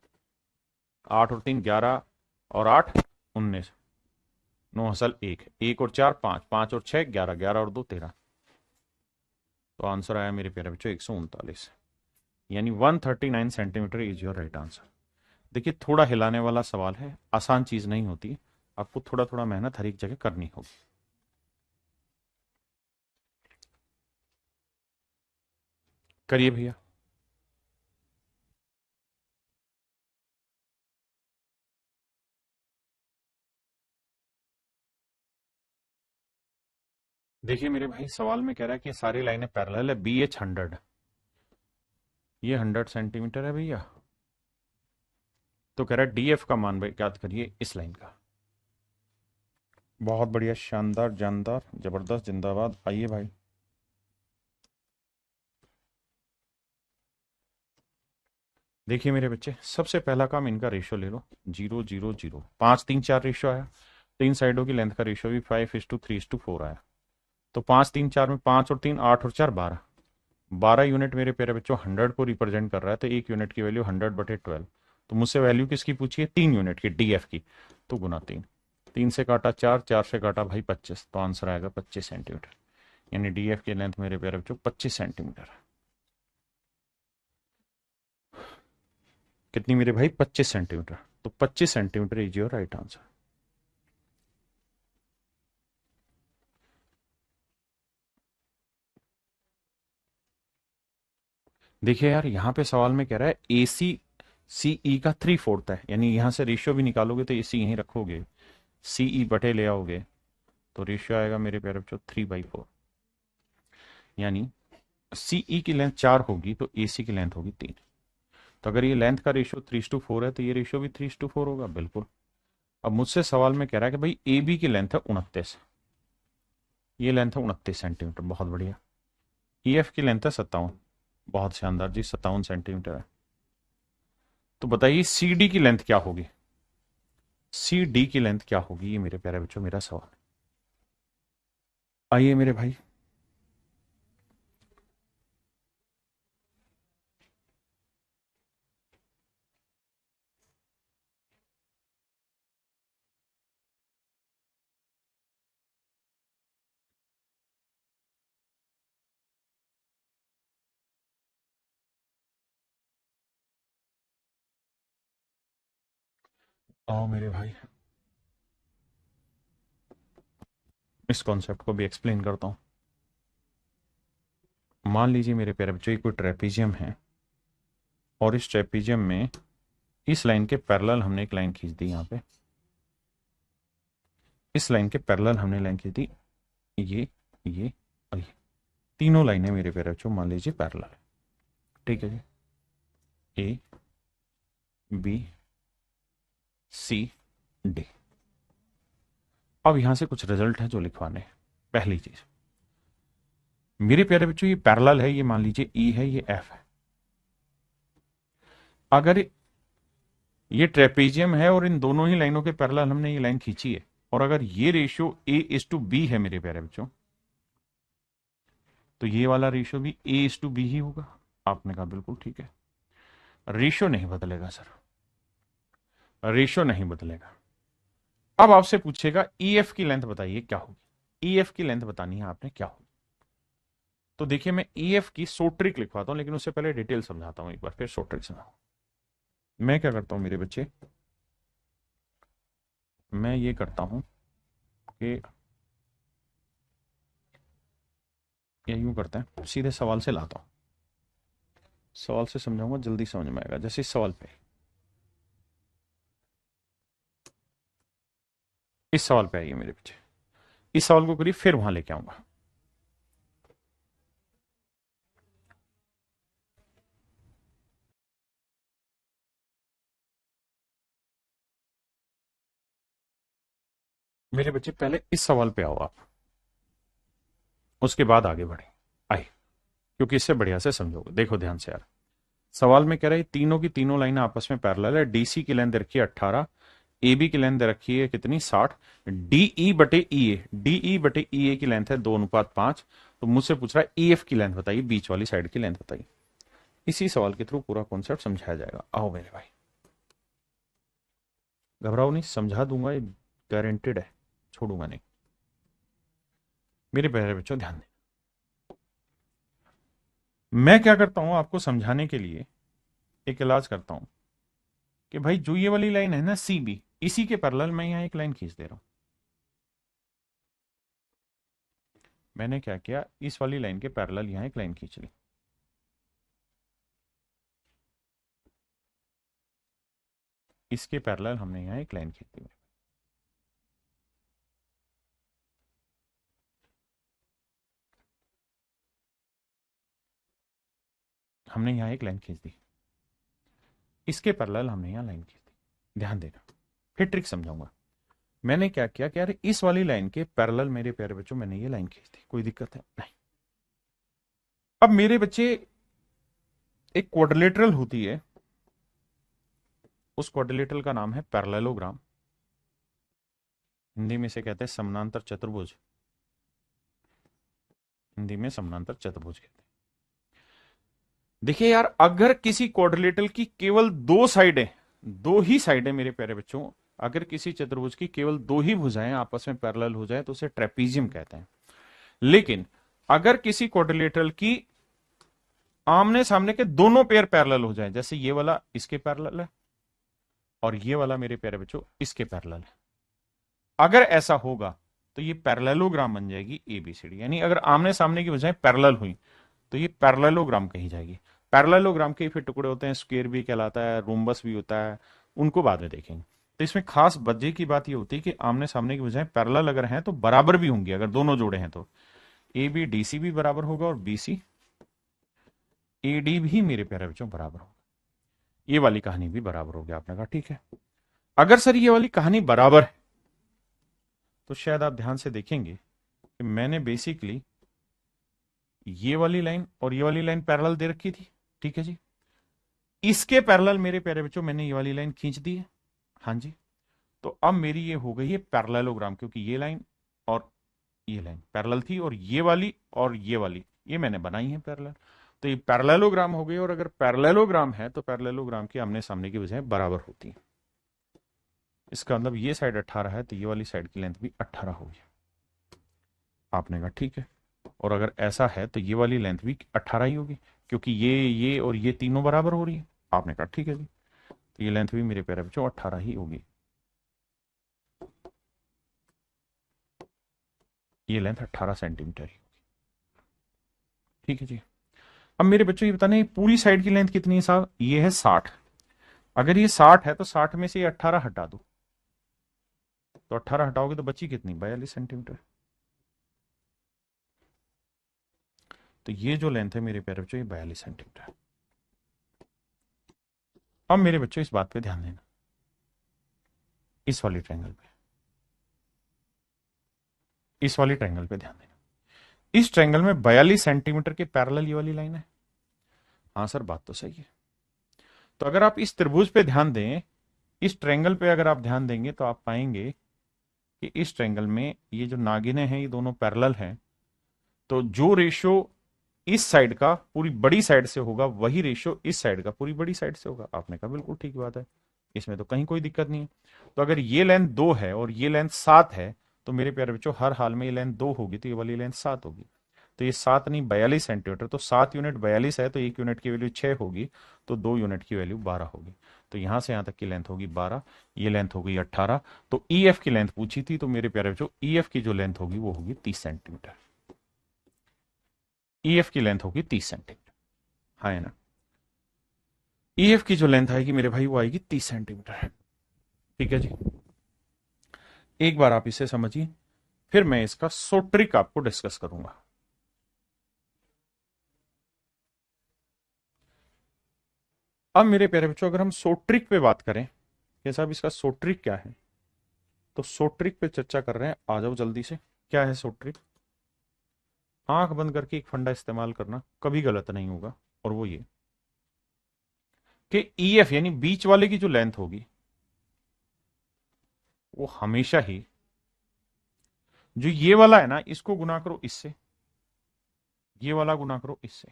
8 और 3 11 और 8 19, 9 हसल 1, 1 और 4 5, 5 और 6 11, 11 और 2 13। तो आंसर आया मेरे प्यारे बच्चों 139, यानी 139 centimetre is your right answer. देखिए थोड़ा हिलाने वाला सवाल है, आसान चीज नहीं होती, आपको थोड़ा थोड़ा मेहनत हर एक जगह करनी होगी। करिए भैया। देखिए मेरे भाई सवाल में कह रहा है कि सारी लाइनें पैरेलल है, बी एच 100, ये 100 सेंटीमीटर है भैया। तो कह रहा है डी एफ का मान भाई याद करिए इस लाइन का। बहुत बढ़िया, शानदार, जानदार, जबरदस्त, जिंदाबाद। आइए भाई, देखिए मेरे बच्चे सबसे पहला काम इनका रेशियो ले लो, 0 0 0, 5 3 4 रेशियो आया, तीन साइडों की लेंथ का रेशियो भी 5:3:4 आया। तो 5 3 4 में 5 और 3 8 और 4 12, 12 यूनिट मेरे प्यारे बच्चों 100 को रिप्रेजेंट कर रहा है, तो 1 यूनिट की वैल्यू 100/12। तो मुझसे वैल्यू किसकी पूछी है, 3 यूनिट की, डी एफ की। तो गुना 3, 3 से काटा 4, 4 से काटा भाई 25, तो आंसर आएगा 25 सेंटीमीटर, यानी डी एफ की लेंथ मेरे प्यारे बच्चों 25 सेंटीमीटर। कितनी मेरे भाई? 25 सेंटीमीटर। तो 25 centimetre is your right answer. देखिए यार, यहां पे सवाल में कह रहा है AC CE का 3/4 है, यानी यहां से रेशियो भी निकालोगे तो AC यहीं रखोगे, CE बटे ले आओगे तो रेशियो आएगा मेरे प्यारे बच्चों 3/4। यानी CE की लेंथ 4 होगी तो AC की लेंथ होगी 3। तो अगर ये लेंथ का रेशियो 3:4 है तो ये रेशियो भी 3:4 होगा, बिल्कुल। अब मुझसे सवाल में कह रहा है कि भाई AB की लेंथ है 29, ये लेंथ है 29 सेंटीमीटर, बहुत बढ़िया। EF की लेंथ है 57, बहुत शानदार जी, 57 सेंटीमीटर है। तो बताइए CD की लेंथ क्या होगी? CD की लेंथ क्या होगी, ये मेरे प्यारे बच्चों मेरा सवाल है। आइए मेरे भाई, आओ मेरे भाई, इस कॉन्सेप्ट को भी एक्सप्लेन करता हूं। मान लीजिए मेरे प्यारे बच्चों ये कोई ट्रेपीजियम है, और इस ट्रेपीजियम में इस लाइन के पैरेलल हमने एक लाइन खींच दी, यहां पे इस लाइन के पैरेलल हमने लाइन खींच दी, ये और ये तीनों लाइनें मेरे प्यारे बच्चों मान लीजिए पैरेलल है, ठीक है जी। A B C D। अब यहां से कुछ रिजल्ट है जो लिखवाने हैं। पहली चीज मेरे प्यारे बच्चों, ये पैरेलल है, ये मान लीजिए E है, ये F है। अगर ये ट्रेपेजियम है और इन दोनों ही लाइनों के पैरेलल हमने ये लाइन खींची है, और अगर ये रेशियो A:B है मेरे प्यारे बच्चों, तो ये वाला रेशियो भी A:B ही होगा। आपने कहा बिल्कुल ठीक है, रेशियो नहीं बदलेगा सर, रेशियो नहीं बदलेगा। अब आपसे पूछेगा EF की लेंथ बताइए क्या होगी, EF की लेंथ बतानी है आपने क्या होगी। तो देखिए मैं EF की शॉर्ट ट्रिक लिखवाता हूं, लेकिन उससे पहले डिटेल समझाता हूं एक बार, फिर शॉर्ट ट्रिक समझाऊं। मैं क्या करता हूं मेरे बच्चे, मैं ये करता हूं कि या यूं करते हैं, सीधे सवाल से लाता हूं, सवाल से समझाऊंगा, जल्दी समझ में आएगा। जैसे इस सवाल पे, इस सवाल पे आइए मेरे पीछे, इस सवाल को करिए, फिर वहां लेके आऊंगा। मेरे बच्चे पहले इस सवाल पे आओ आप, उसके बाद आगे बढ़े। आए, क्योंकि इससे बढ़िया से समझोगे। देखो ध्यान से यार, सवाल में कह रहा है तीनों की तीनों लाइनें आपस में पैरेलल है, डीसी की लेंथ रखी है 18, AB की लेंथ रखी है कितनी 60, DE/EA की लेंथ है 2:5। तो मुझसे पूछ रहा है EF की लेंथ बताइए, बीच वाली साइड की लेंथ बताइए। इसी सवाल के थ्रू पूरा कॉन्सेप्ट समझाया जाएगा। आओ मेरे भाई, घबराओ नहीं, समझा दूंगा, ये गारंटेड है, छोड़ूंगा नहीं। मेरे प्यारे बच्चों ध्यान दें, मैं क्या करता हूं आपको समझाने के लिए एक इलाज करता हूं कि भाई जो ये वाली लाइन है ना CB, इसी के पैरेलल मैं यहां एक लाइन खींच दे रहा हूं। मैंने क्या किया, इस वाली लाइन के पैरेलल यहां एक लाइन खींच ली, इसके पैरेलल हमने यहां एक लाइन खींच दी, हमने यहां एक लाइन खींच दी, इसके पैरेलल हमने यहां लाइन खींच दी। ध्यान देना, फिर ट्रिक समझाऊंगा। मैंने क्या किया कि यार इस वाली लाइन के पैरेलल मेरे प्यारे बच्चों मैंने ये लाइन खींच दी, कोई दिक्कत है नहीं। अब मेरे बच्चे एक क्वाड्रिलेटरल होती है, उस क्वाड्रिलेटरल का नाम है पैरेललोग्राम, हिंदी में से कहते हैं समानांतर चतुर्भुज, हिंदी में समानांतर चतुर्भुज कहते हैं। देखिए यार, अगर किसी क्वाड्रिलेटरल की केवल दो साइडें, दो ही साइडें मेरे प्यारे बच्चों, अगर किसी चतुर्भुज की केवल दो ही भुजाएं आपस में पैरेलल हो जाए तो उसे ट्रेपीजियम कहते हैं। लेकिन अगर किसी क्वाड्रिलेटरल की आमने सामने के दोनों पेयर पैरेलल हो जाए, जैसे ये वाला इसके पैरेलल है और ये वाला मेरे प्यारे बच्चों इसके पैरेलल है। अगर ऐसा होगा तो ये पैरेललोग्राम बन जाएगी एबीसीडी, यानी अगर आमने सामने की बजाय पैरेलल हुई तो ये पैरेललोग्राम कही जाएगी। पैरेललोग्राम के फिर टुकड़े होते हैं, स्क्वायर भी कहलाता है, रोम्बस भी होता है, उनको बाद में देखेंगे। तो इसमें खास वजह की बात ये होती है कि आमने सामने की बजाय पैरेलल अगर हैं तो बराबर भी होंगे, अगर दोनों जोड़े हैं तो ए बी डी सी भी बराबर होगा और बी सी ए डी भी मेरे प्यारे बच्चों बराबर होगा। ये वाली कहानी भी बराबर हो गया। आपने कहा ठीक है। अगर सर ये वाली कहानी बराबर है तो शायद आप ध्यान से देखेंगे कि मैंने बेसिकली ये वाली लाइन और ये वाली लाइन पैरेलल दे रखी थी, ठीक है जी। इसके पैरेलल मेरे प्यारे बच्चों मैंने ये वाली लाइन खींच दी है, हाँ जी। तो अब मेरी ये हो गई है पैरेललोग्राम, क्योंकि ये लाइन और ये लाइन पैरेलल थी और ये वाली ये मैंने बनाई है पैरेलल, तो ये पैरेललोग्राम हो गई। और अगर पैरेललोग्राम है तो पैरेललोग्राम की आमने सामने की बजाय बराबर होती है। इसका मतलब ये साइड 18 है तो ये वाली साइड की लेंथ भी 18 होगी। आपने कहा ठीक है। और अगर ऐसा है तो ये वाली लेंथ भी 18 ही होगी, क्योंकि ये और ये तीनों बराबर हो रही है। आपने कहा ठीक है जी, तो ये लेंथ भी मेरे प्यारे बच्चों 18 ही होगी। ये लेंथ 18 सेंटीमीटर ही होगी, ठीक है जी। अब मेरे बच्चों ये बताना है पूरी साइड की लेंथ कितनी है साहब? ये है 60। अगर ये 60 है तो 60 में से ये 18 हटा दो, तो 18 हटाओगे तो बची कितनी? 42 सेंटीमीटर। तो ये जो लेंथ है मेरे प्यारे बच्चों ये 42 सेंटीमीटर है। अब मेरे बच्चों इस बात पे ध्यान देना, इस वाली ट्रायंगल पे, इस वाली ट्रायंगल पे ध्यान देना। इस ट्रायंगल में 42 सेंटीमीटर के पैरेलल ये वाली लाइन है। हाँ सर बात तो सही है। तो अगर आप इस त्रिभुज पे ध्यान दें, इस ट्रायंगल पे अगर आप ध्यान देंगे तो आप पाएंगे कि इस ट्रायंगल में ये जो नागिनें हैं ये दोनों पैरेलल हैं। तो जो रेशियो इस साइड का पूरी बड़ी साइड से होगा वही रेशियो इस साइड का पूरी बड़ी साइड से होगा। आपने कहा बिल्कुल ठीक बात है, इसमें तो कहीं कोई दिक्कत नहीं है। तो अगर ये लेंथ 2 है और ये लेंथ 7 है तो मेरे प्यारे बच्चों हर हाल में ये लेंथ 2 होगी तो ये वाली लेंथ 7 होगी। तो ये 7 नहीं 42 सेंटीमीटर, तो 7 यूनिट 42 है तो 1 यूनिट की वैल्यू 6 होगी, तो 2 यूनिट की वैल्यू 12 होगी। तो यहां से यहां तक की लेंथ होगी 12, ये लेंथ होगी 18। तो ई एफ की लेंथ पूछी थी तो मेरे प्यारे बच्चों ई एफ की जो लेंथ होगी वो होगी 30 सेंटीमीटर। ई एफ की लेंथ होगी 30 सेंटीमीटर, हाँ है ना। ई एफ की जो लेंथ आएगी मेरे भाई वो आएगी 30 सेंटीमीटर, ठीक है जी। एक बार आप इसे समझिए, फिर मैं इसका सोट्रिक आपको डिस्कस करूंगा। अब मेरे प्यारे बच्चों अगर हम सोट्रिक पे बात करें कि साहब इसका सोट्रिक क्या है, तो सोट्रिक पे चर्चा कर रहे हैं। आ जाओ जल्दी से, क्या है सोट्रिक? आंख बंद करके एक फंडा इस्तेमाल करना, कभी गलत नहीं होगा, और वो ये कि ई एफ यानी बीच वाले की जो लेंथ होगी वो हमेशा ही जो ये वाला है ना इसको गुना करो इससे, ये वाला गुना करो इससे।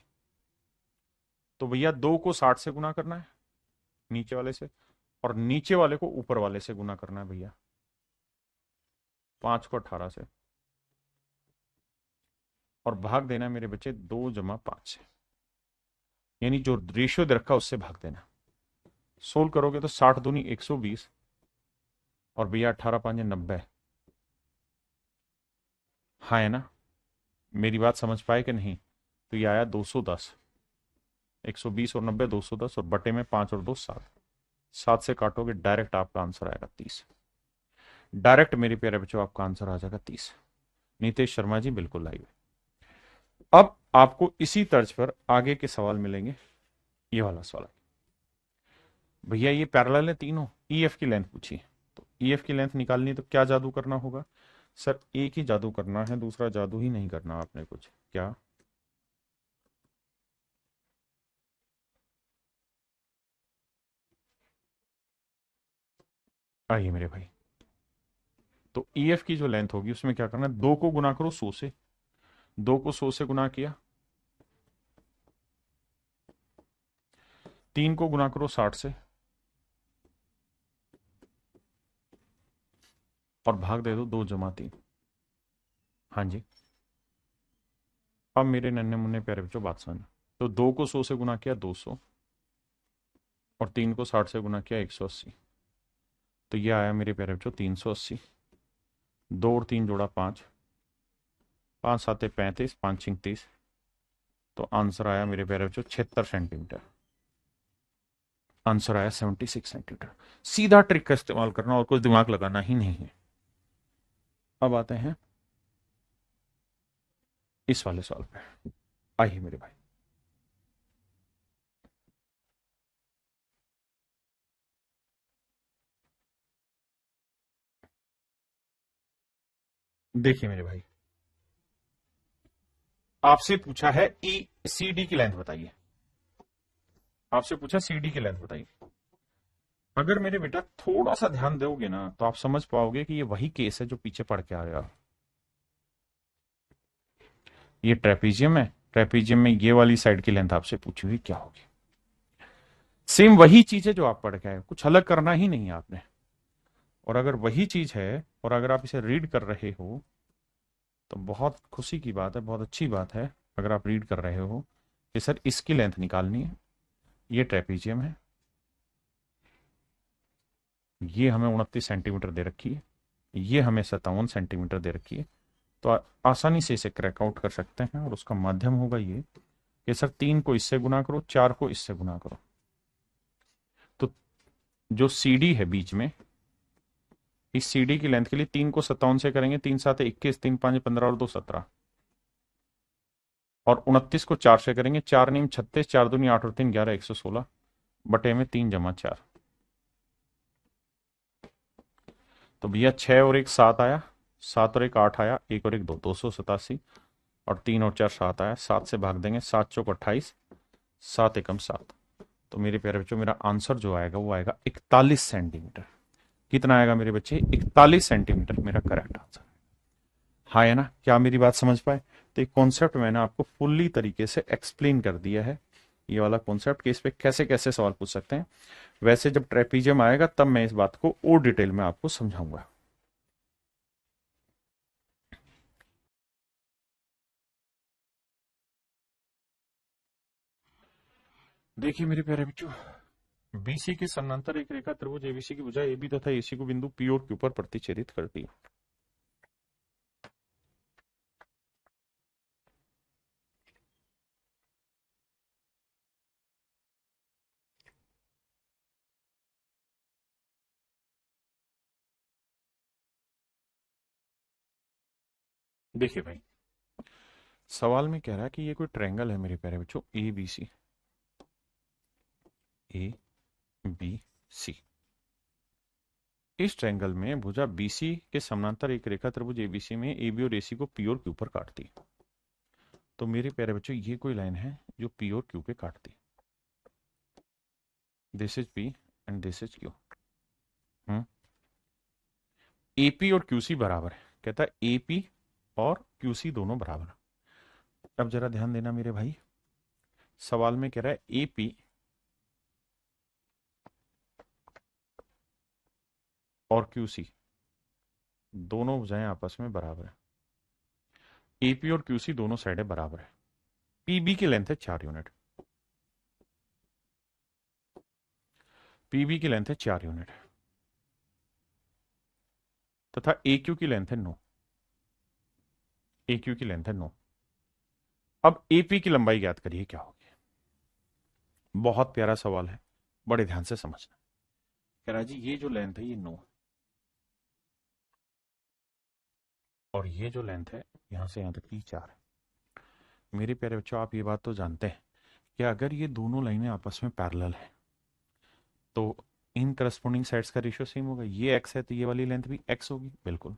तो भैया 2 को 60 से गुना करना है नीचे वाले से, और नीचे वाले को ऊपर वाले से गुना करना है भैया 5 को 18 से, और भाग देना है मेरे बच्चे 2 + 5 से, यानी जो रेशियो दे रखा उससे भाग देना। सोल्व करोगे तो 60 दूनी 120 और भैया 18 5 90। हाँ है ना, मेरी बात समझ पाए कि नहीं? तो ये आया 210, 120 और 90 210, और बटे में 5 और 2 7, 7 से काटोगे डायरेक्ट आपका आंसर आएगा 30। डायरेक्ट मेरे प्यारे बच्चों आपका आंसर आ जाएगा 30। नीतीश शर्मा जी बिल्कुल लाइव। अब आपको इसी तर्ज पर आगे के सवाल मिलेंगे। ये वाला सवाल, भैया ये पैरेलल है तीनों, ई एफ की लेंथ पूछी, तो ई एफ की लेंथ निकालनी है तो क्या जादू करना होगा? सर एक ही जादू करना है, दूसरा जादू ही नहीं करना आपने कुछ। क्या? आइए मेरे भाई, तो ई एफ की जो लेंथ होगी उसमें क्या करना है? 2 को गुना करो 100 से, 2 को 100 से गुना किया, 3 को गुना करो 60 से, और भाग दे दो 2 + 3। हाँ जी। अब मेरे नन्हे मुन्ने प्यारे बच्चों बात सुन, तो 2 को 100 से गुना किया 200, और 3 को 60 से गुना किया 180। तो ये आया मेरे प्यारे बच्चों 380। 2 और 3 जोड़ा 5, 5 साते 35, 5 छिंग 30। तो आंसर आया मेरे प्यारे बच्चों 76 सेंटीमीटर। आंसर आया 76 सेंटीमीटर। सीधा ट्रिक का इस्तेमाल करना और कुछ दिमाग लगाना ही नहीं है। अब आते हैं इस वाले सवाल पे। आइए मेरे भाई, देखिए मेरे भाई, आपसे पूछा है ई सी डी की लेंथ बताइए। आपसे पूछा सी डी की लेंथ बताइए। अगर मेरे बेटा थोड़ा सा ध्यान दोगे ना तो आप समझ पाओगे कि ये वही केस है जो पीछे पढ़ के आएगा। ये ट्रेपीजियम है, ट्रेपीजियम में ये वाली साइड की लेंथ आपसे पूछी हुई क्या होगी। सेम वही चीज है जो आप पढ़ के आए, कुछ अलग करना ही नहीं है आपने। और अगर वही चीज है और अगर आप इसे रीड कर रहे हो तो बहुत खुशी की बात है, बहुत अच्छी बात है। अगर आप रीड कर रहे हो कि सर इसकी लेंथ निकालनी है, ये ट्रेपीजियम है, ये हमें 29 सेंटीमीटर दे रखी है, ये हमें 57 सेंटीमीटर दे रखी है। तो आसानी से इसे क्रैक आउट कर सकते हैं और उसका माध्यम होगा ये कि सर 3 को इससे गुना करो, 4 को इससे गुना करो। तो जो सीडी है बीच में, इस सीडी की लेंथ के लिए 3 को 57 से करेंगे, 3 7 21, 3 5 15 और 2 17, और 29 को 4 से करेंगे, 4 नीम 36, 4 दूनी 8 और 3 11, 116 बटे में 3 जमा 4। तो भैया 6 और 1 7 आया, 7 और 1 8 आया, 1 और 1 2, 287, और 3 और 4 7 आया, 7 से भाग देंगे, 7 चौक 28, 7 एकम 7। तो मेरे प्यारे बच्चों मेरा आंसर जो आएगा वो आएगा 41 सेंटीमीटर। कितना आएगा मेरे बच्चे? 41 सेंटीमीटर मेरा करेक्ट आंसर। हाँ है ना? क्या मेरी बात समझ पाए? तो एक कॉन्सेप्ट मैंने आपको फुल्ली तरीके से एक्सप्लेन कर दिया है, ये वाला कॉन्सेप्ट कि इस पे कैसे कैसे सवाल पूछ सकते हैं। वैसे जब ट्रेपीजियम आएगा तब मैं इस बात को और डिटेल में आपको समझाऊंगा। देखिए मेरे प्यारे बच्चों, बीसी के समानांतर एक रेखा त्रिभुज एबीसी की भुजा एबी तथा एसी को बिंदु पी और क्यू पर प्रतिच्छेदित करती है। देखिए भाई, सवाल में कह रहा है कि ये कोई ट्रायंगल है मेरे प्यारे बच्चों, ए बी सी, ए बी सी। इस ट्रायंगल में भुजा बीसी के समानांतर एक रेखा त्रिभुज एबीसी में एबी और एसी को पी और क्यू पर काटती है। तो मेरे प्यारे बच्चों ये कोई लाइन है जो पी और क्यू पे काटती है। This is P and this is Q. AP और क्यूसी बराबर है, कहता है एपी और क्यूसी दोनों बराबर। अब जरा ध्यान देना मेरे भाई, सवाल में कह रहा है एपी और क्यूसी दोनों भुजाएं आपस में बराबर है। एपी और क्यूसी दोनों साइडें बराबर है। पीबी की लेंथ है 4 यूनिट, पीबी की लेंथ है 4 यूनिट, तथा ए क्यू की लेंथ है 9। ए क्यू की लेंथ है 9। अब एपी की लंबाई ज्ञात करिए क्या होगी। बहुत प्यारा सवाल है, बड़े ध्यान से समझना। कह रहा जी ये जो लेंथ है ये 9, और ये जो लेंथ है यहां से यहां तक की 4 है। मेरे प्यारे बच्चों आप ये बात तो जानते हैं कि अगर ये दोनों लाइनें आपस में पैरेलल है तो इन करस्पॉन्डिंग साइड्स का रेशियो सेम होगा। ये x है तो ये वाली लेंथ भी x होगी, बिल्कुल।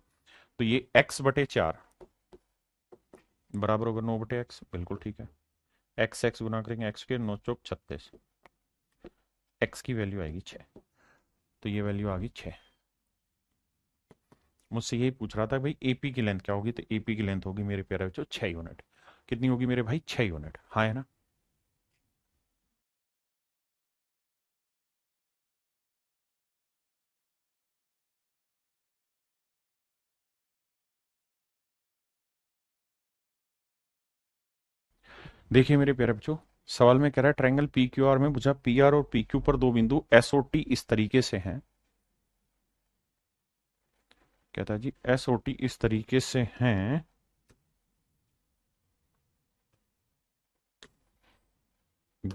तो ये x बटे 4 बराबर होगा 9 बटे x, बिल्कुल ठीक है। x x गुना करेंगे, x के 9 चौक 36, x की वैल्यू आएगी 6। तो ये वैल्यू आ गई 6। मुझसे यही पूछ रहा था भाई एपी की लेंथ क्या होगी, तो एपी की लेंथ होगी मेरे प्यारे बच्चों 6 यूनिट। कितनी होगी मेरे भाई? 6 यूनिट। हाँ है ना? देखिए मेरे प्यारे बच्चों, सवाल में कह रहा है ट्रायंगल पी क्यू आर में भुजा पी आर और पी क्यू पर दो बिंदु एस और टी इस तरीके से हैं। कहता है जी एस और टी इस तरीके से हैं,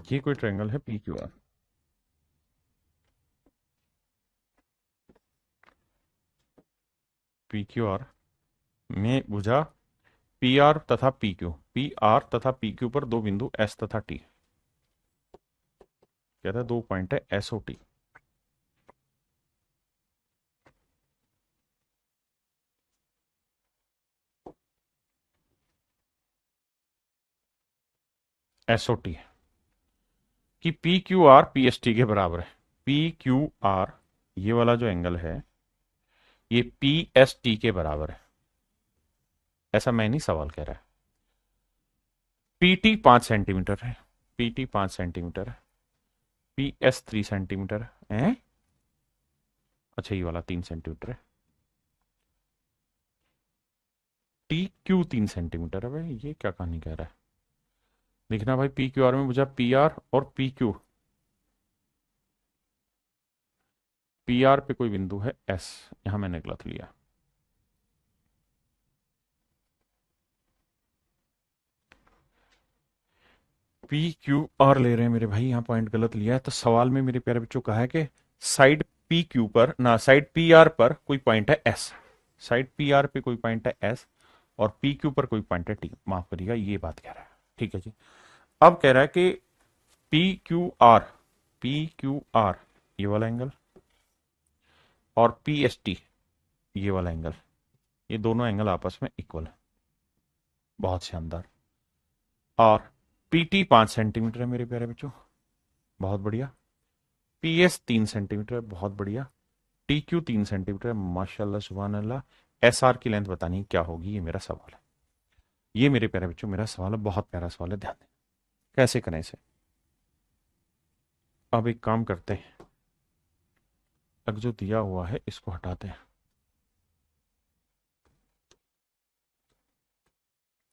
ये कोई ट्रायंगल है P Q R. P Q are में भुजा पी आर तथा पी आर तथा पी क्यू पर दो बिंदु एस तथा टी। कहता है दो पॉइंट है S O T. S O T कि P Q R P S T के बराबर है। पी क्यू आर ये वाला जो एंगल है ये पी एस टी के बराबर है, ऐसा मैं नहीं, सवाल कह रहा है। पीटी 5 सेंटीमीटर है, पीटी 5 सेंटीमीटर है, पी एस 3 सेंटीमीटर है। अच्छा ये वाला 3 सेंटीमीटर है। टी क्यू 3 सेंटीमीटर है। भाई ये क्या कहानी कह रहा है, लिखना भाई पी क्यू आर में मुझे पी आर और पी आर पे कोई बिंदु है एस, यहां मैंने गलत लिया। पी क्यू आर ले रहे हैं मेरे भाई, यहां पॉइंट गलत लिया है। तो सवाल में मेरे प्यारे बच्चों कहा है कि साइड पी क्यू पर ना साइड पी आर पर कोई पॉइंट है एस, साइड पी आर पे कोई पॉइंट है एस और पी क्यू पर कोई पॉइंट है टी। माफ करिएगा ये बात कह रहा है, ठीक है जी। अब कह रहा है कि पी क्यू आर ये वाला एंगल और पी एस टी ये वाला एंगल, ये दोनों एंगल आपस में इक्वल है। बहुत शानदार। और पीटी 5 सेंटीमीटर है मेरे प्यारे बच्चों, बहुत बढ़िया। पी एस 3 सेंटीमीटर है, बहुत बढ़िया। टी क्यू 3 सेंटीमीटर है, माशाल्लाह सुभान अल्लाह। एस आर की लेंथ बतानी क्या होगी, ये मेरा सवाल है। ये मेरे प्यारे बच्चों मेरा सवाल है, बहुत प्यारा सवाल है, ध्यान दें कैसे करें इसे। अब एक काम करते हैं, अब जो दिया हुआ है इसको हटाते हैं।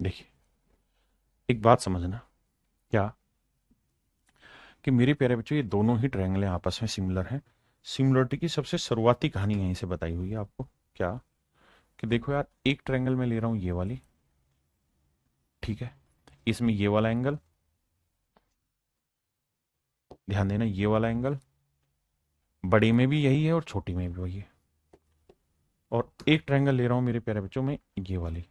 देखिए एक बात समझना, क्या कि मेरे प्यारे बच्चों ये दोनों ही ट्रायंगल आपस में सिमिलर हैं। सिमिलरिटी की सबसे शुरुआती कहानी यहीं से बताई हुई है आपको। क्या कि देखो यार, एक ट्रायंगल में ले रहा हूं ये वाली, ठीक है, इसमें ये वाला एंगल, ध्यान देना ये वाला एंगल बड़े में भी यही है और छोटी में भी वही है। और एक ट्रायंगल ले रहा हूं मेरे प्यारे बच्चों में ये वाली,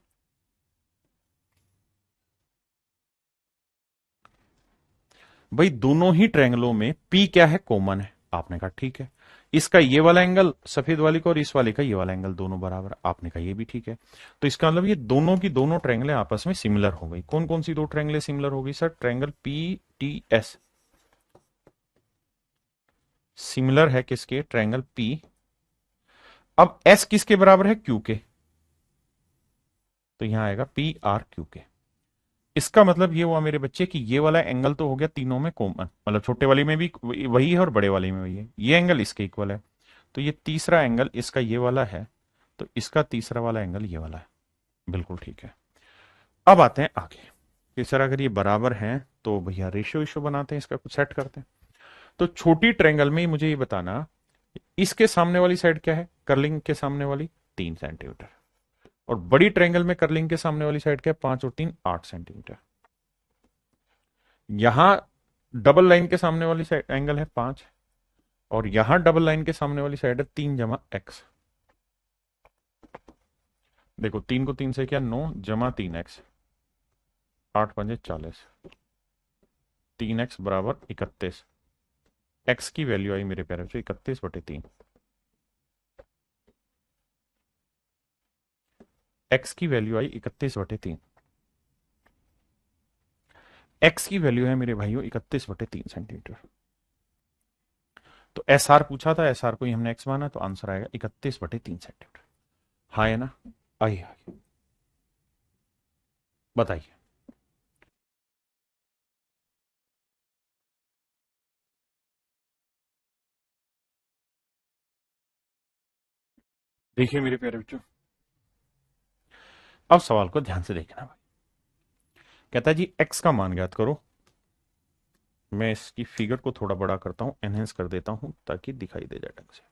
भाई दोनों ही ट्रायंगलों में P क्या है, कॉमन है। आपने कहा ठीक है, इसका ये वाला एंगल सफेद वाली का और इस वाले का ये वाला एंगल दोनों बराबर, आपने कहा ये भी ठीक है। तो इसका मतलब ये दोनों की दोनों ट्रायंगलें आपस में सिमिलर हो गई। कौन कौन सी दो ट्रायंगलें सिमिलर हो गई sir? Triangle P T S similar है किसके? Triangle P. अब एस किसके बराबर है? क्यू के, तो यहां आएगा पी आर क्यू के। इसका मतलब ये हुआ मेरे बच्चे कि ये वाला एंगल तो हो गया तीनों में कॉमन, मतलब छोटे वाले में भी वही है और बड़े वाले में वही है, ये एंगल इसके इक्वल है। तो ये तीसरा एंगल इसका ये वाला है, तो इसका तीसरा वाला एंगल ये वाला है, बिल्कुल ठीक है। अब आते हैं आगे कि सर अगर ये बराबर हैं तो भैया रेशियो इशो बनाते हैं, इसका कुछ सेट करते हैं। तो छोटी ट्रायंगल में मुझे ये बताना, इसके सामने वाली साइड क्या है? कर्लिंग के सामने वाली 3 सेंटीमीटर, और बड़ी ट्रायंगल में कर्लिंग के सामने वाली साइड क्या है? 5 और 3 8 सेंटीमीटर। यहां डबल लाइन के सामने वाली साइड एंगल है 5, और यहां डबल लाइन के सामने वाली साइड है 3 जमा x। देखो 3 को 3 से क्या, 9 जमा 3x, 8 5 40, 3x बराबर 31। x की वैल्यू आई मेरे प्यारे बच्चों 31/3। x की वैल्यू आई 31/3। x की वैल्यू है मेरे भाइयों 31/3 सेंटीमीटर। तो एस आर पूछा था, एस आर को ही हमने x माना, तो आंसर आएगा 31/3 सेंटीमीटर। हाँ है ना? आइए आइए बताइए। देखिए मेरे प्यारे बच्चों, अब सवाल को ध्यान से देखना भाई। कहता है जी x का मान ज्ञात करो, मैं इसकी फिगर को थोड़ा बड़ा करता हूं, एनहेंस कर देता हूं ताकि दिखाई दे जाए ढंग से।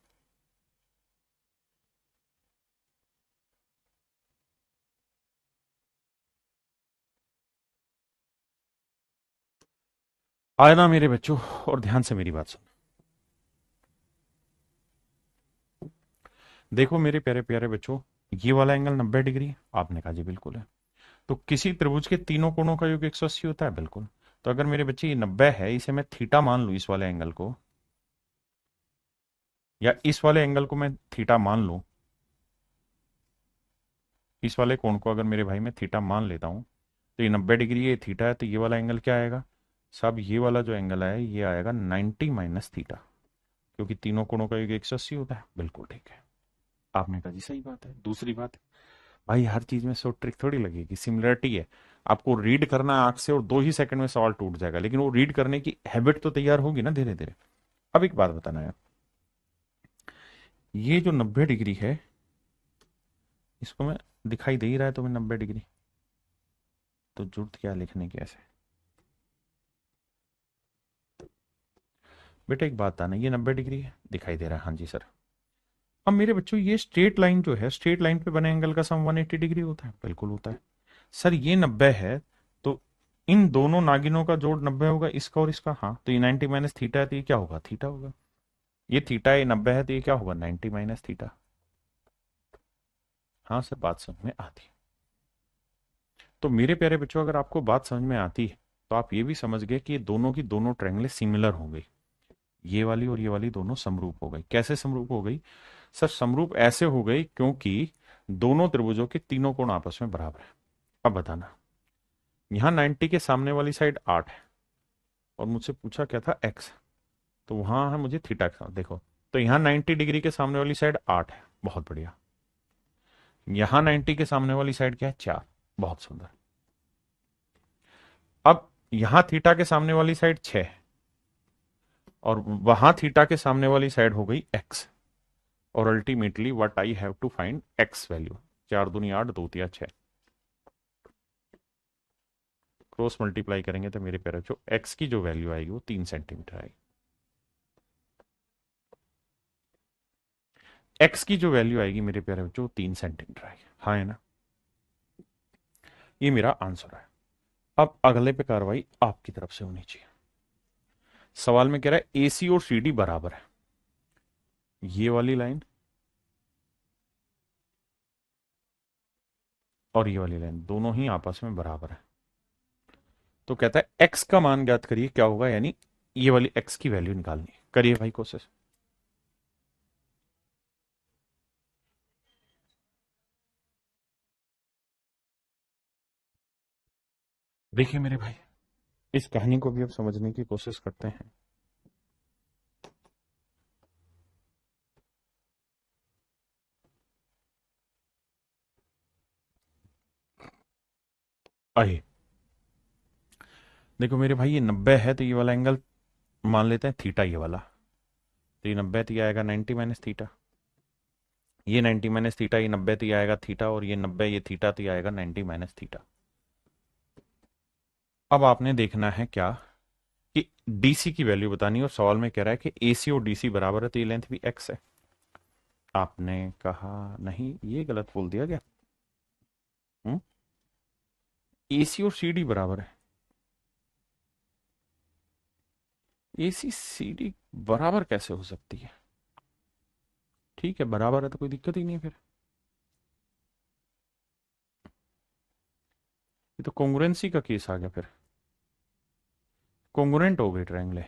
आए ना मेरे बच्चों, और ध्यान से मेरी बात सुनो। देखो मेरे प्यारे प्यारे बच्चों, ये वाला एंगल 90 डिग्री है, आपने कहा जी बिल्कुल है। तो किसी त्रिभुज के तीनों कोणों का योग 180 होता है, बिल्कुल। तो अगर मेरे बच्चे ये 90 है, इसे मैं थीटा मान लूं, इस वाले एंगल को, या इस वाले एंगल को मैं थीटा मान लूं, इस वाले कोण को अगर मेरे भाई मैं थीटा मान लेता हूं, तो ये 90 डिग्री, ये थीटा है, तो ये वाला एंगल क्या आएगा साहब? ये वाला जो एंगल है ये आएगा 90 माइनस थीटा, क्योंकि तीनों कोणों का योग 180 होता है। बिल्कुल ठीक है, आपने कहा जी सही बात है। दूसरी बात, भाई हर चीज में सो ट्रिक थोड़ी लगेगी, सिमिलरिटी है। आपको रीड करना है आंख से और 2 ही सेकंड में सवाल टूट जाएगा, लेकिन वो रीड करने की हैबिट तो तैयार होगी ना धीरे धीरे। अब एक बात बताना है, ये जो 90 डिग्री है, इसको मैं, दिखाई दे ही रहा है तुम्हें 90 डिग्री, तो जरूरत क्या लिखने की ऐसे? बेटा एक बात बताना, ये 90 डिग्री है, दिखाई दे रहा है, हाँ जी सर। अब मेरे बच्चों ये स्ट्रेट लाइन जो है, स्ट्रेट लाइन पे बने एंगल का सम 180 डिग्री होता है, बिल्कुल होता है। सर ये 90 है, तो इन दोनों नागिनों का जोड़ 90 होगा, इसका और इसका, हाँ, तो ये 90 माइनस थीटा है, तो ये क्या होगा? थीटा होगा। ये थीटा है, ये 90 है, तो ये क्या होगा? 90 माइनस थीटा। हाँ सर, बात समझ में आती है। तो मेरे प्यारे बच्चों, अगर आपको बात समझ में आती है, तो आप ये भी समझ गए कि ये दोनों की दोनों ट्रायंगलें सिमिलर हो गई। ये वाली और ये वाली दोनों समरूप हो गई। कैसे समरूप हो गई सर? समरूप ऐसे हो गई क्योंकि दोनों त्रिभुजों के तीनों कोण आपस में बराबर है। अब बताना, यहां 90 के सामने वाली साइड 8 है, और मुझसे पूछा क्या था? एक्स। तो वहां है मुझे थीटा का, देखो, तो यहां 90 डिग्री के सामने वाली साइड 8 है, बहुत बढ़िया। यहां 90 के सामने वाली साइड क्या है? 4, बहुत सुंदर। अब यहां थीटा के सामने वाली साइड 6 है, और वहां थीटा के सामने वाली साइड हो गई एक्स। और ultimately what I have to find X value, 4 दूनी 8, 2 तिया 6, क्रॉस मल्टीप्लाई करेंगे तो मेरे प्यारे जो एक्स की जो वैल्यू आएगी वो 3 सेंटीमीटर आएगी। एक्स की जो वैल्यू आएगी मेरे प्यारे बच्चों 3 सेंटीमीटर आएगी, हाँ है ना? ये मेरा आंसर है। अब अगले पे कार्रवाई आपकी तरफ से होनी चाहिए। सवाल में कह रहा है एसी और सीडी बराबर है, ये वाली लाइन और ये वाली लाइन दोनों ही आपस में बराबर है। तो कहता है एक्स का मान ज्ञात करिए, क्या होगा? यानी ये वाली एक्स की वैल्यू निकालनी है। करिए भाई कोशिश। देखिए मेरे भाई, इस कहानी को भी अब समझने की कोशिश करते हैं। आइए, देखो मेरे भाई, ये 90 है, तो ये वाला एंगल मान लेते हैं थीटा, ये वाला, तो ये 90 तो ये आएगा 90 माइनस थीटा। ये 90 माइनस थीटा, ये 90 तो ये आएगा थीटा, और ये 90 ये थीटा, तो ये आएगा 90 माइनस थीटा। अब आपने देखना है क्या कि डीसी की वैल्यू बतानी है, और सवाल में कह रहा है कि एसी और डीसी बराबर है, तो ये लेंथ भी एक्स है। आपने कहा नहीं, ये गलत बोल दिया गया। एसी और सीडी बराबर है, एसी सीडी बराबर कैसे हो सकती है? ठीक है, बराबर है तो कोई दिक्कत ही नहीं है फिर। ये तो कॉन्ग्रुएंसी का केस आ गया फिर, कॉन्ग्रुएंट हो गई ट्रायंगल,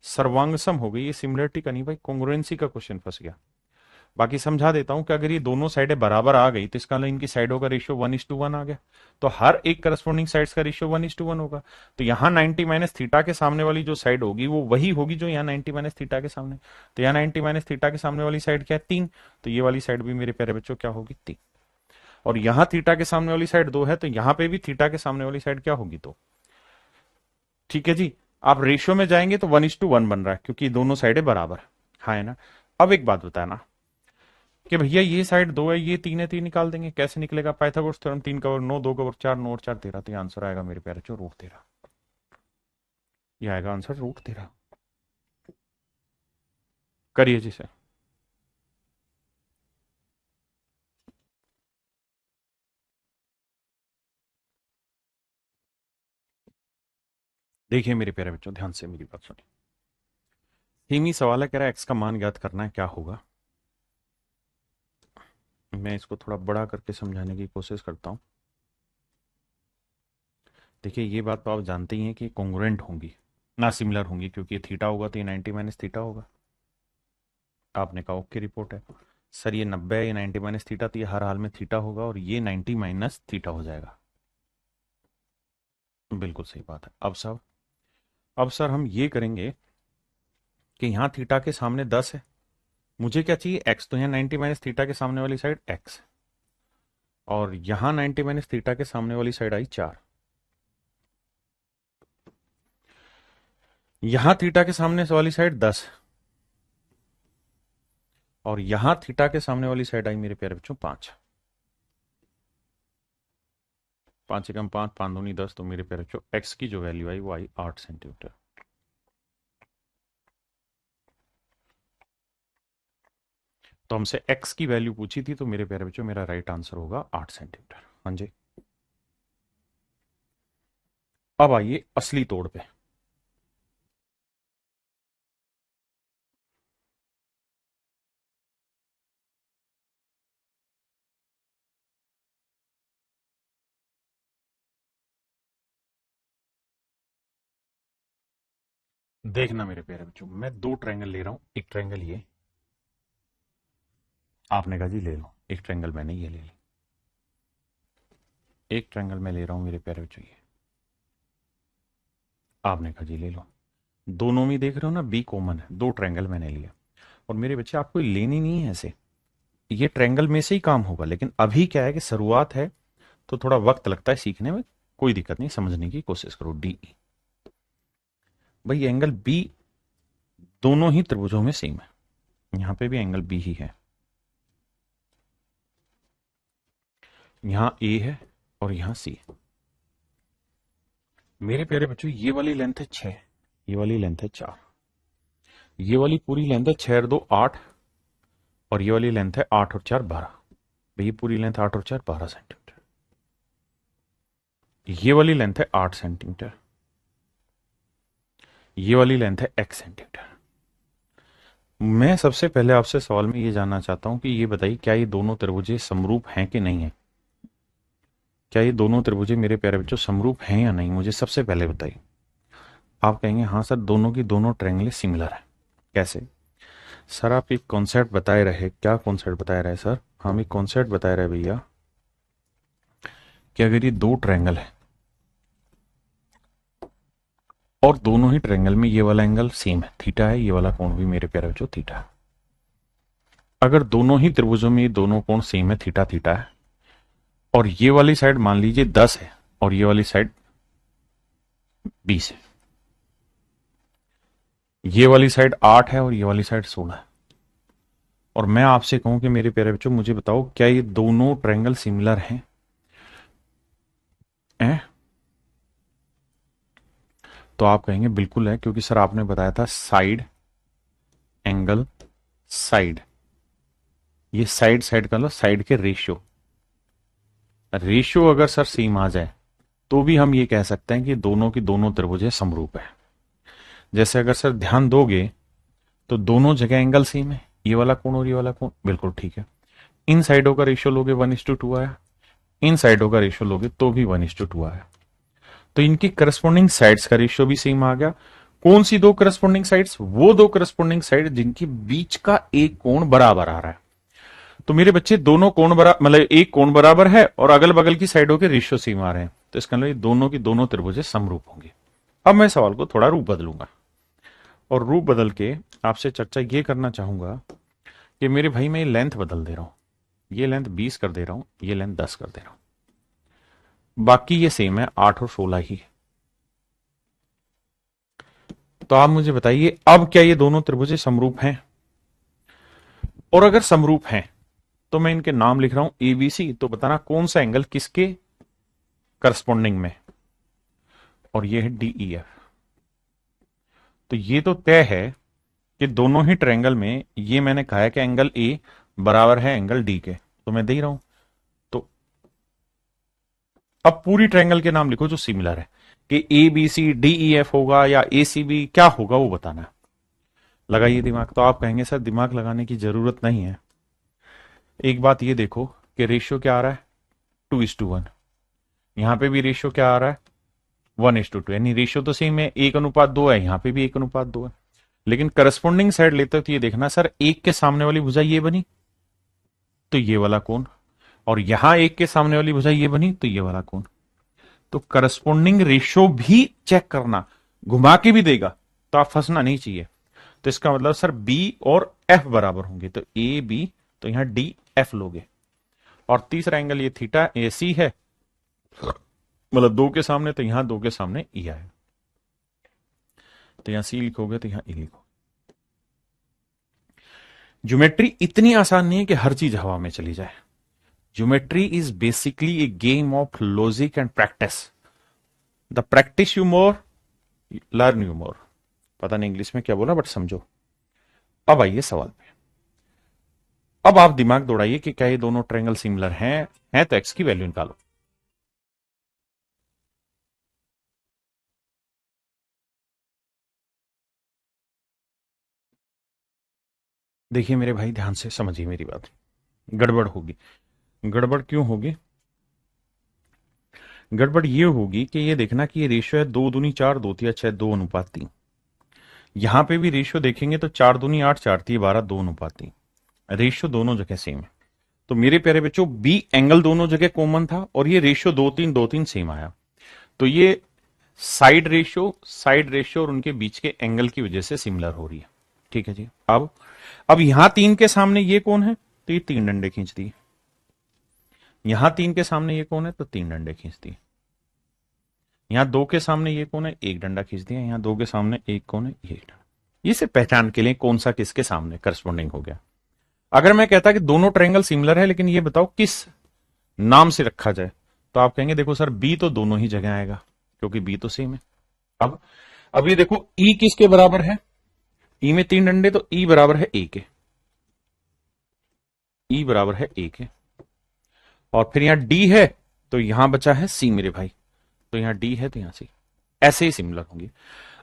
सर्वांगसम हो गई, ये सिमिलरिटी का नहीं भाई, कॉन्ग्रुएंसी का क्वेश्चन फंस गया। बाकी समझा देता हूं कि अगर ये दोनों साइडें बराबर आ गई, तो इसका मतलब इनकी साइडों का रेशियो 1:1 आ गया, तो हर एक करस्पॉन्डिंग साइड्स का रेशियो 1:1 होगा। तो यहाँ 90 माइनस थीटा के सामने वाली जो साइड होगी वो वही होगी जो यहाँ 90 माइनस थीटा के सामने। तो यहाँ 90 माइनस थीटा के सामने वाली साइड क्या है? 3, तो ये वाली साइड भी मेरे प्यारे बच्चों क्या होगी? 3। और यहाँ थीटा के सामने वाली साइड 2 है, तो यहाँ पे भी थीटा के सामने वाली साइड क्या होगी? 2। ठीक है जी। आप रेशियो में जाएंगे तो 1:1 बन रहा है, क्योंकि दोनों साइडें बराबर, हाँ है ना? अब एक बात बताना कि भैया ये साइड 2 है, ये 3 है, 3 निकाल देंगे, कैसे निकलेगा? पाइथागोरस थ्योरम, 3 का वर्ग 9, 2 का वर्ग 4, 9 और 4 13, तो आंसर आएगा मेरे प्यारे चो रूट 13। ये आएगा आंसर √13। करिए जी सर। देखिए मेरे प्यारे बच्चों, ध्यान से मेरी बात सुनिए। सेम सवाल है, कह रहा है एक्स का मान ज्ञात करना है, क्या होगा। मैं इसको थोड़ा बड़ा करके समझाने की कोशिश करता हूं। देखिए ये बात तो आप जानते ही हैं कि कॉन्ग्रुएंट होंगी, ना सिमिलर होंगी, क्योंकि ये थीटा होगा तो ये 90 माइनस थीटा होगा। आपने कहा ओके रिपोर्ट है सर, ये 90 है, ये 90 माइनस थीटा, तो ये हर हाल में थीटा होगा और ये 90 माइनस थीटा हो जाएगा। बिल्कुल सही बात है। अब सर हम ये करेंगे कि यहाँ थीटा के सामने 10 है, मुझे क्या चाहिए एक्स, तो यहाँ 90 माइनस थीटा के सामने वाली साइड एक्स, और यहाँ 90 माइनस थीटा के सामने वाली साइड आई 4। यहां थीटा के सामने वाली साइड 10, और यहां थीटा के सामने वाली साइड आई मेरे प्यारे बच्चों 5। 5 एकम 5, 5 दूनी 10, तो मेरे प्यारे बच्चों एक्स की जो वैल्यू आई वो आई 8 सेंटीमीटर। तो हमसे एक्स की वैल्यू पूछी थी, तो मेरे प्यारे बच्चों मेरा राइट आंसर होगा 8 सेंटीमीटर। हाँ जी। अब आइए असली तोड़ पे। देखना मेरे प्यारे बच्चों, मैं 2 ट्रायंगल ले रहा हूं। एक ट्रायंगल ये, आपने कहा जी ले लो, एक ट्रायंगल मैंने ये ले ली। एक ट्रायंगल मैं ले रहा हूं मेरे प्यारे बच्चों ये, आपने कहा जी ले लो। दोनों में देख रहे हो ना, बी कॉमन है, 2 ट्रायंगल मैंने लिया। और मेरे बच्चे आपको लेनी नहीं है ऐसे, ये ट्रायंगल में से ही काम होगा, लेकिन अभी क्या है कि शुरुआत है तो थोड़ा वक्त लगता है सीखने में। कोई दिक्कत नहीं, समझने की कोशिश करो। डी ई, भाई एंगल बी दोनों ही त्रिभुजों में सेम है, यहां पे भी एंगल बी ही है, यहां ए है और यहां सी है। मेरे प्यारे बच्चों ये वाली लेंथ है 6, ये वाली लेंथ है 4, ये वाली पूरी लेंथ है 6 और 2 8, और ये वाली लेंथ है 8 और 4 12। भाई पूरी लेंथ 8 और 4 12 सेंटीमीटर, ये वाली लेंथ है 8 सेंटीमीटर, ये वाली लेंथ है x सेंटीमीटर। मैं सबसे पहले आपसे सवाल में ये जानना चाहता हूं कि ये बताइए क्या ये दोनों त्रिभुजें समरूप हैं कि नहीं है। क्या ये दोनों त्रिभुजें मेरे प्यारे बच्चों समरूप हैं या नहीं, मुझे सबसे पहले बताइए। आप कहेंगे हाँ सर दोनों की दोनों ट्रायंगलें सिमिलर है। कैसे सर, आप एक कॉन्सेप्ट बताए रहे, क्या कॉन्सेप्ट बताए रहे सर, हम एक कॉन्सेप्ट बताए रहे भैया कि अगर ये 2 ट्रायंगल है और दोनों ही ट्रायंगल में ये वाला एंगल सेम है, थीटा है, ये वाला कोण भी मेरे प्यारे बच्चों थीटा है। अगर दोनों ही त्रिभुजों में ये दोनों कोण सेम है, थीटा थीटा है, और ये वाली साइड मान लीजिए 10 है और ये वाली साइड 20 है, ये वाली साइड 8 है और ये वाली साइड 16 है, और मैं आपसे कहूं कि मेरे प्यारे बच्चों मुझे बताओ क्या ये दोनों ट्रायंगल सिमिलर हैं? तो आप कहेंगे बिल्कुल है, क्योंकि सर आपने बताया था साइड एंगल साइड, ये साइड साइड का मतलब साइड के रेशियो, रेशियो अगर सर सेम आ जाए तो भी हम ये कह सकते हैं कि दोनों की दोनों त्रिभुजें समरूप है। जैसे अगर सर ध्यान दोगे तो दोनों जगह एंगल सेम है, ये वाला कोण और ये वाला कोण, बिल्कुल ठीक है। इन साइडों का रेशियो लोगे 1:2 आया, इन साइडों का रेशियो लोगे तो भी 1:2 आया, तो इनकी करस्पॉन्डिंग साइड्स का रेशियो भी सेम आ गया। कौन सी 2 करस्पॉन्डिंग साइड्स? वो 2 करस्पॉन्डिंग साइड जिनकी बीच का एक कोण बराबर आ रहा है। तो मेरे बच्चे दोनों कोण बराबर, मतलब एक कोण बराबर है और अगल बगल की साइडों के रेशियो सेम आ रहे हैं, तो इसका मतलब दोनों की दोनों त्रिभुजें समरूप होंगे। अब मैं सवाल को थोड़ा रूप बदलूंगा, और रूप बदल के आपसे चर्चा ये करना चाहूंगा कि मेरे भाई मैं लेंथ बदल दे रहा हूं, ये लेंथ 20 कर दे रहा हूं, ये लेंथ 10 कर दे रहा हूं, बाकी ये सेम है 8 और 16 ही है। तो आप मुझे बताइए अब क्या ये दोनों त्रिभुजें समरूप हैं? और अगर समरूप हैं तो मैं इनके नाम लिख रहा हूं एबीसी, तो बताना कौन सा एंगल किसके करस्पॉन्डिंग में, और ये है डीईएफ। तो ये तो तय है कि दोनों ही ट्रायंगल में ये मैंने कहा है कि एंगल ए बराबर है एंगल डी के, तो मैं दे ही रहा हूं। तो अब पूरी ट्रायंगल के नाम लिखो जो सिमिलर है, कि A B C D E F होगा या ए सी बी, क्या होगा वो बताना है। लगाइए दिमाग। तो आप कहेंगे सर दिमाग लगाने की जरूरत नहीं है। एक बात ये देखो कि रेशियो क्या आ रहा है, 2:1। यहां पे भी रेशियो क्या आ रहा है, 1:2, यानी रेशियो तो सेम है, 1:2 है, यहां पे भी 1:2 है। लेकिन करस्पॉन्डिंग साइड लेते हो तो ये देखना सर, एक के सामने वाली भुजा ये बनी तो ये वाला कोण, और यहां एक के सामने वाली भुजा ये बनी तो ये वाला कोण। तो करस्पॉन्डिंग रेशियो भी चेक करना, घुमा के भी देगा तो आप फंसना नहीं चाहिए। तो इसका मतलब सर बी और एफ बराबर होंगे, तो ए बी, तो यहां डी एफ लोगे। और तीसरा एंगल ये थीटा ए सी है, मतलब दो के सामने, तो यहां दो के सामने ई आए, तो यहां सी लिखोगे तो यहां ई लिखोगे। ज्योमेट्री इतनी आसान नहीं है कि हर चीज हवा में चली जाए। Geometry is basically A game of logic and practice. The practice you more, learn you more. पता नहीं इंग्लिश में क्या बोला, बट समझो। अब आइए सवाल पे। अब आप दिमाग दौड़ाइए कि क्या ये दोनों ट्रायंगल सिमिलर हैं तो एक्स की वैल्यू निकालो। देखिए मेरे भाई, ध्यान से समझिए मेरी बात। गड़बड़ होगी। गड़बड़ क्यों होगी? गड़बड़ ये होगी कि ये देखना कि ये रेशियो है 2 दूनी 4, 2 तिया 6, 2:3। यहां पे भी रेशियो देखेंगे तो 4 दूनी 8, 4 तिया 12, 2:3। रेशियो दोनों जगह सेम है। तो मेरे प्यारे बच्चों, बी एंगल दोनों जगह कॉमन था और ये रेशियो 2:3 सेम आया। तो ये साइड रेशियो और उनके बीच के एंगल की वजह से सिमिलर हो रही है। ठीक है जी। अब यहां 3 के सामने ये कौन है, तो ये 3 डंडे खींच दिए। यहां 3 के सामने ये कौन है, तो 3 डंडे खींच दिए। यहां 2 के सामने ये कौन है, 1 डंडा खींच दिया। यहां 2 के सामने एक कौन है, ये डंडा। ये सिर्फ पहचान के लिए कौन सा किसके सामने करस्पॉन्डिंग हो गया। अगर मैं कहता कि दोनों ट्रायंगल सिमिलर है, लेकिन ये बताओ किस नाम से रखा जाए, तो आप कहेंगे देखो सर बी तो दोनों ही जगह आएगा क्योंकि बी तो सेम है। अब ये देखो ई किसके बराबर है, ई में 3 डंडे, तो ई बराबर है ए के। ई बराबर है ए के। और फिर यहां डी है तो यहां बचा है सी मेरे भाई, तो यहां डी है तो यहां सी। ऐसे ही सिमिलर होंगे।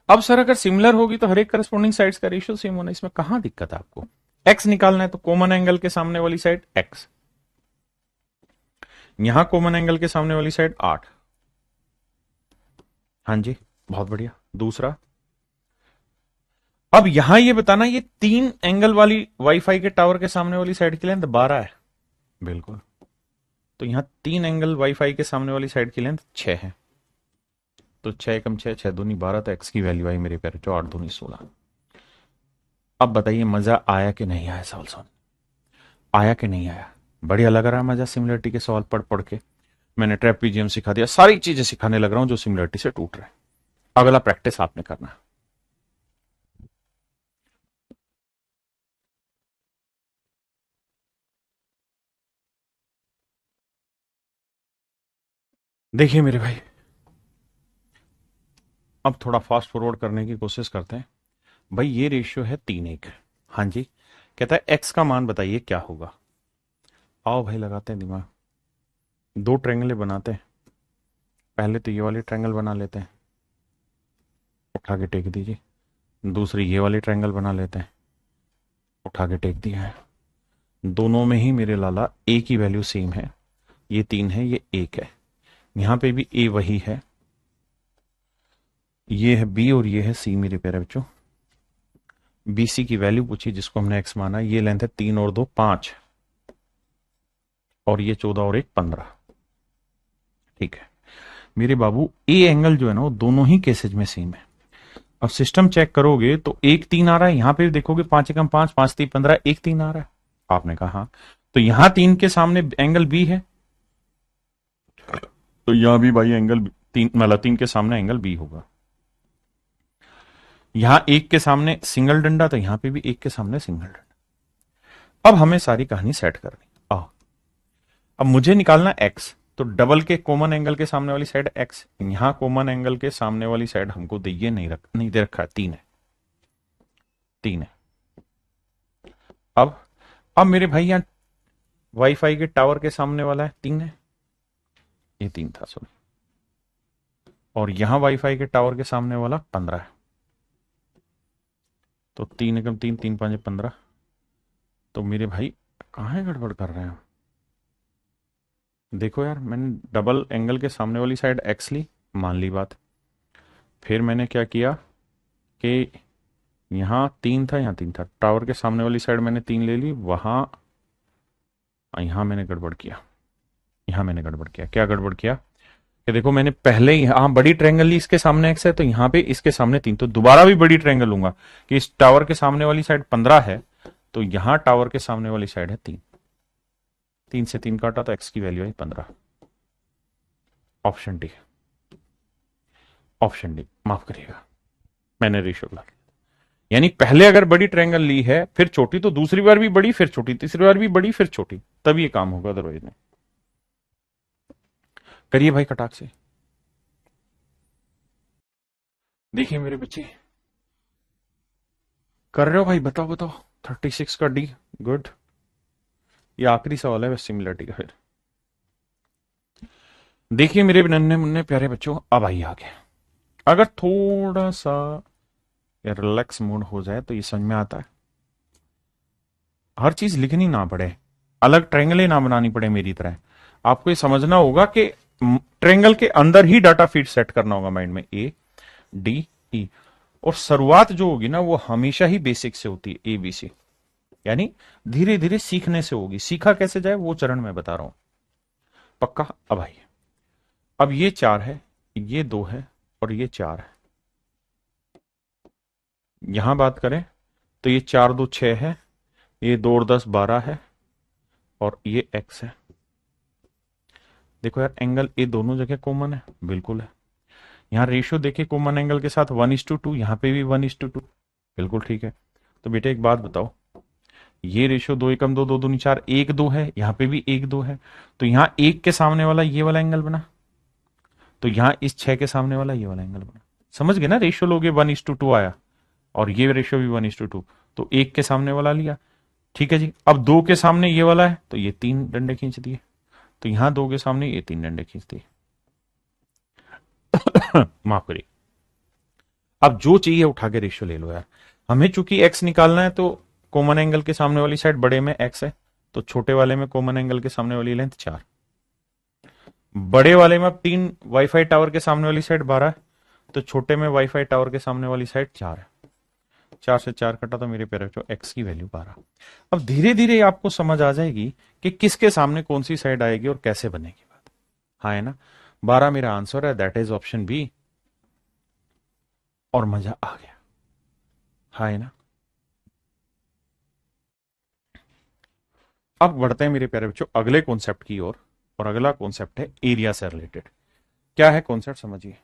अब सर अगर सिमिलर होगी तो हर एक करस्पॉन्डिंग साइड्स का रेशियो सेम होना, इसमें कहां दिक्कत है आपको? एक्स निकालना है तो कॉमन एंगल के सामने वाली साइड एक्स, यहां कॉमन एंगल के सामने वाली साइड 8। हाँ जी, बहुत बढ़िया। दूसरा, अब यहां ये बताना, ये 3 एंगल वाली वाईफाई के टावर के सामने वाली साइड की लेंथ 12 है। बिल्कुल। तो यहां 3 एंगल वाईफाई के सामने वाली साइड की लेंथ 6 है। तो 6 कम 6, 6 दूनी 12, तो एक्स की वैल्यू आई मेरे प्यारे 8 दूनी 16। अब बताइए मजा आया कि नहीं आया? सवाल सुन, आया कि नहीं आया? बढ़िया लग रहा है मजा सिमिलरिटी के सवाल पढ़ पढ़ के। मैंने ट्रेपीजियम सिखा दिया, सारी चीजें सिखाने लग रहा हूं जो सिमिलरिटी से टूट रहा है। अगला प्रैक्टिस आपने करना है। देखिए मेरे भाई, अब थोड़ा फास्ट फॉरवर्ड करने की कोशिश करते हैं। भाई ये रेशियो है 3:1। हाँ जी, कहता है एक्स का मान बताइए क्या होगा। आओ भाई लगाते हैं दिमाग। 2 ट्रायंगल बनाते हैं। पहले तो ये वाली ट्रायंगल बना लेते हैं, उठा के टेक दीजिए। दूसरी ये वाली ट्रायंगल बना लेते हैं, उठा के टेक दिया है। दोनों में ही मेरे लाला ए की वैल्यू सेम है। ये 3 है, ये 1 है। यहां पे भी ए वही है। ये है बी और ये है सी मेरे प्यारे बच्चों। बीसी की वैल्यू पूछी जिसको हमने एक्स माना। ये लेंथ है 3 और 2 5, और ये 14 और 1 15। ठीक है मेरे बाबू, ए एंगल जो है ना वो दोनों ही केसेज में सेम है। अब सिस्टम चेक करोगे तो 1 3 आ रहा है, यहां पे भी देखोगे 5 एकम 5, 5 3 15, 1 3 आ रहा है। आपने कहा हाँ, तो यहां 3 के सामने एंगल बी है, तो यहां भी भाई एंगल 3, मतलब 3 के सामने एंगल बी होगा। यहां 1 के सामने सिंगल डंडा, तो यहां पे भी 1 के सामने सिंगल डंडा। अब हमें सारी कहानी सेट करनी। अब मुझे निकालना एक्स, तो डबल के कॉमन एंगल के सामने वाली साइड एक्स। यहां कॉमन एंगल के सामने वाली साइड हमको नहीं दे रखा है, 3 है। 3 है। अब मेरे भाई यहाँ वाईफाई के टावर के सामने वाला है 3 है, ये 3 था सॉरी, और यहां वाईफाई के टावर के सामने वाला 15 है। तो 3 एकम 3, 3 5 15। तो मेरे भाई कहाँ गड़बड़ कर रहे हैं? देखो यार, मैंने डबल एंगल के सामने वाली साइड एक्स ली, मान ली बात। फिर मैंने क्या किया कि यहाँ 3 था, यहाँ 3 था, टावर के सामने वाली साइड मैंने 3 ले ली, वहां यहाँ मैंने गड़बड़ किया, यहाँ मैंने गड़बड़ किया। क्या गड़बड़ किया कि देखो, मैंने पहले यहाँ बड़ी ट्रायंगल ली, इसके सामने एक्स है, तो यहाँ पे इसके सामने 3, तो दोबारा भी बड़ी ट्रायंगल लूंगा कि इस टावर के सामने वाली साइड 15 है, तो यहां टावर के सामने वाली साइड है 3। 3 से 3 काटा तो एक्स की वैल्यू है 15। ऑप्शन डी, ऑप्शन डी, माफ करिएगा, मैंने रेशियो गलत। यानी पहले अगर बड़ी ट्रायंगल ली है फिर छोटी, तो दूसरी बार भी बड़ी फिर छोटी, तीसरी बार भी बड़ी फिर छोटी, तब ये काम होगा, अदरवाइज नहीं। करिए भाई कटाक से। देखिए मेरे बच्चे, कर रहे हो भाई? बताओ बताओ। 36 का डी, गुड। ये आखिरी सवाल है बस सिमिलरिटी का। फिर देखिए मेरे नन्हे मुन्ने प्यारे बच्चों, अब आइए आगे। अगर थोड़ा सा रिलैक्स मूड हो जाए तो ये समझ में आता है, हर चीज लिखनी ना पड़े, अलग ट्रायंगलें ना बनानी पड़े मेरी तरह। आपको ये समझना होगा कि ट्रायंगल के अंदर ही डाटा फीड सेट करना होगा माइंड में, ए डी ई। और शुरुआत जो होगी ना वो हमेशा ही बेसिक से होती है, ए बी सी, यानी धीरे धीरे सीखने से होगी। सीखा कैसे जाए वो चरण मैं बता रहा हूं, पक्का? अब आइए, अब ये 4 है, ये 2 है, और ये 4 है। यहां बात करें तो ये 4 2 6 है, ये 2 और 10 12 है, और ये एक्स है। देखो यार, एंगल ए दोनों जगह कॉमन है, बिल्कुल है। यहाँ रेशियो देखे कॉमन एंगल के साथ 1:2, यहाँ पे भी 1:2, बिल्कुल ठीक है। तो बेटे एक बात बताओ, ये रेशियो 2 एकम 2, 2 दूनी 4, 1 2 है, यहाँ पे भी 1 2 है, तो यहाँ 1 के सामने वाला ये वाला एंगल बना, तो यहाँ इस 6 के सामने वाला ये वाला एंगल बना। समझ गए ना? रेशियो लोगे 1:2 आया, और ये रेशियो भी 1:2, तो 1 के सामने वाला लिया, ठीक है जी। अब 2 के सामने ये वाला है, तो ये 3 डंडे खींच दिए, तो यहां 2 के सामने ये 3 डंडे खींच दिए। माफ करिए। अब जो चाहिए उठा के रेशियो ले लो यार। हमें चूंकि एक्स निकालना है, तो कॉमन एंगल के सामने वाली साइड बड़े में एक्स है, तो छोटे वाले में कॉमन एंगल के सामने वाली लेंथ 4, बड़े वाले में अब 3 वाईफाई टावर के सामने वाली साइड 12 है, तो छोटे में वाईफाई टावर के सामने वाली साइड 4 है। 4 से 4 कटा तो मेरे पेरे बच्चों एक्स की वैल्यू 12। अब धीरे धीरे आपको समझ आ जाएगी कि किसके सामने कौन सी साइड आएगी और कैसे बनेगी बात। हाँ है ना? 12 मेरा आंसर है, दैट इज ऑप्शन बी। और मजा आ गया, हाँ है ना? अब बढ़ते हैं मेरे प्यारे बच्चों अगले कॉन्सेप्ट की ओर, और अगला कॉन्सेप्ट है एरिया से रिलेटेड। क्या है कॉन्सेप्ट समझिए।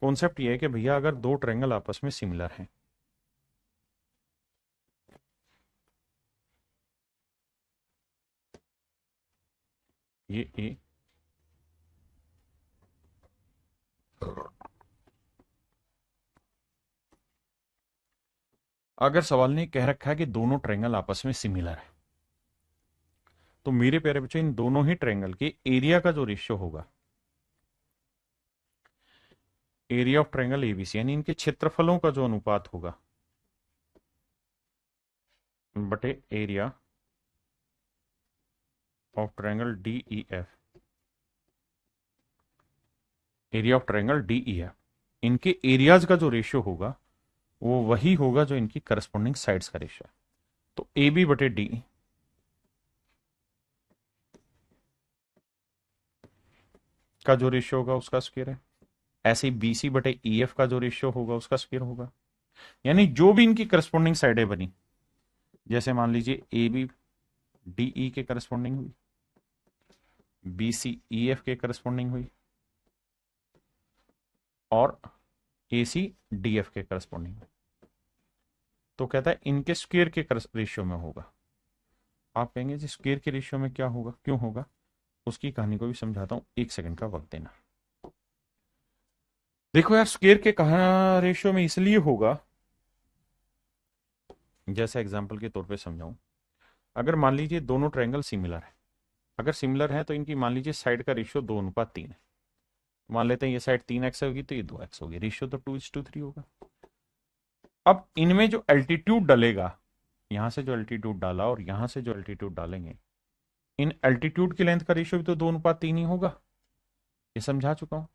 कॉन्सेप्ट ये है कि भैया अगर दो ट्रायंगल आपस में सिमिलर हैं, ये ए अगर सवाल ने कह रखा है कि दोनों ट्रायंगल आपस में सिमिलर है, तो मेरे प्यारे बच्चों इन दोनों ही ट्रायंगल के एरिया का जो रेशियो होगा, एरिया ऑफ ट्रायंगल एबीसी, यानी इनके क्षेत्रफलों का जो अनुपात होगा बटे area of triangle DEF, area of triangle DEF, इनके एरियाज का जो रेशियो होगा वो वही होगा जो इनकी करस्पॉन्डिंग साइड्स का रेशियो है। तो ए बी बटे डी का जो रेशियो होगा उसका स्क्वायर है, ऐसे ही बी सी बटे ई एफ का जो रेशियो होगा उसका स्क्वायर होगा। यानी जो भी इनकी करस्पॉन्डिंग साइडें बनी, जैसे मान लीजिए ए बी डी ई के करस्पॉन्डिंग हुई, बी सी ई एफ के करस्पॉन्डिंग हुई, और ए सी डी एफ के करस्पॉन्डिंग हुई, तो कहता है इनके स्क्वायर के रेशियो में होगा। आप कहेंगे जी स्क्वायर के रेशियो में क्या होगा, क्यों होगा? उसकी कहानी को भी समझाता हूं, 1 सेकंड का वक्त देना। देखो यार, स्क्वायर के कहा रेशियो में इसलिए होगा जैसे एग्जाम्पल के तौर पे समझाऊं, अगर मान लीजिए दोनों ट्रायंगल सिमिलर है, अगर सिमिलर है तो इनकी मान लीजिए साइड का रेशियो 2:3 है। मान लेते हैं ये साइड 3x होगी तो ये 2x होगी, रेशियो तो 2:3 होगा। अब इनमें जो एल्टीट्यूड डलेगा, यहां से जो एल्टीट्यूड डाला और यहां से जो एल्टीट्यूड डालेंगे, इन एल्टीट्यूड की लेंथ का रेशियो भी तो 2:3 ही होगा। ये समझा चुका हूं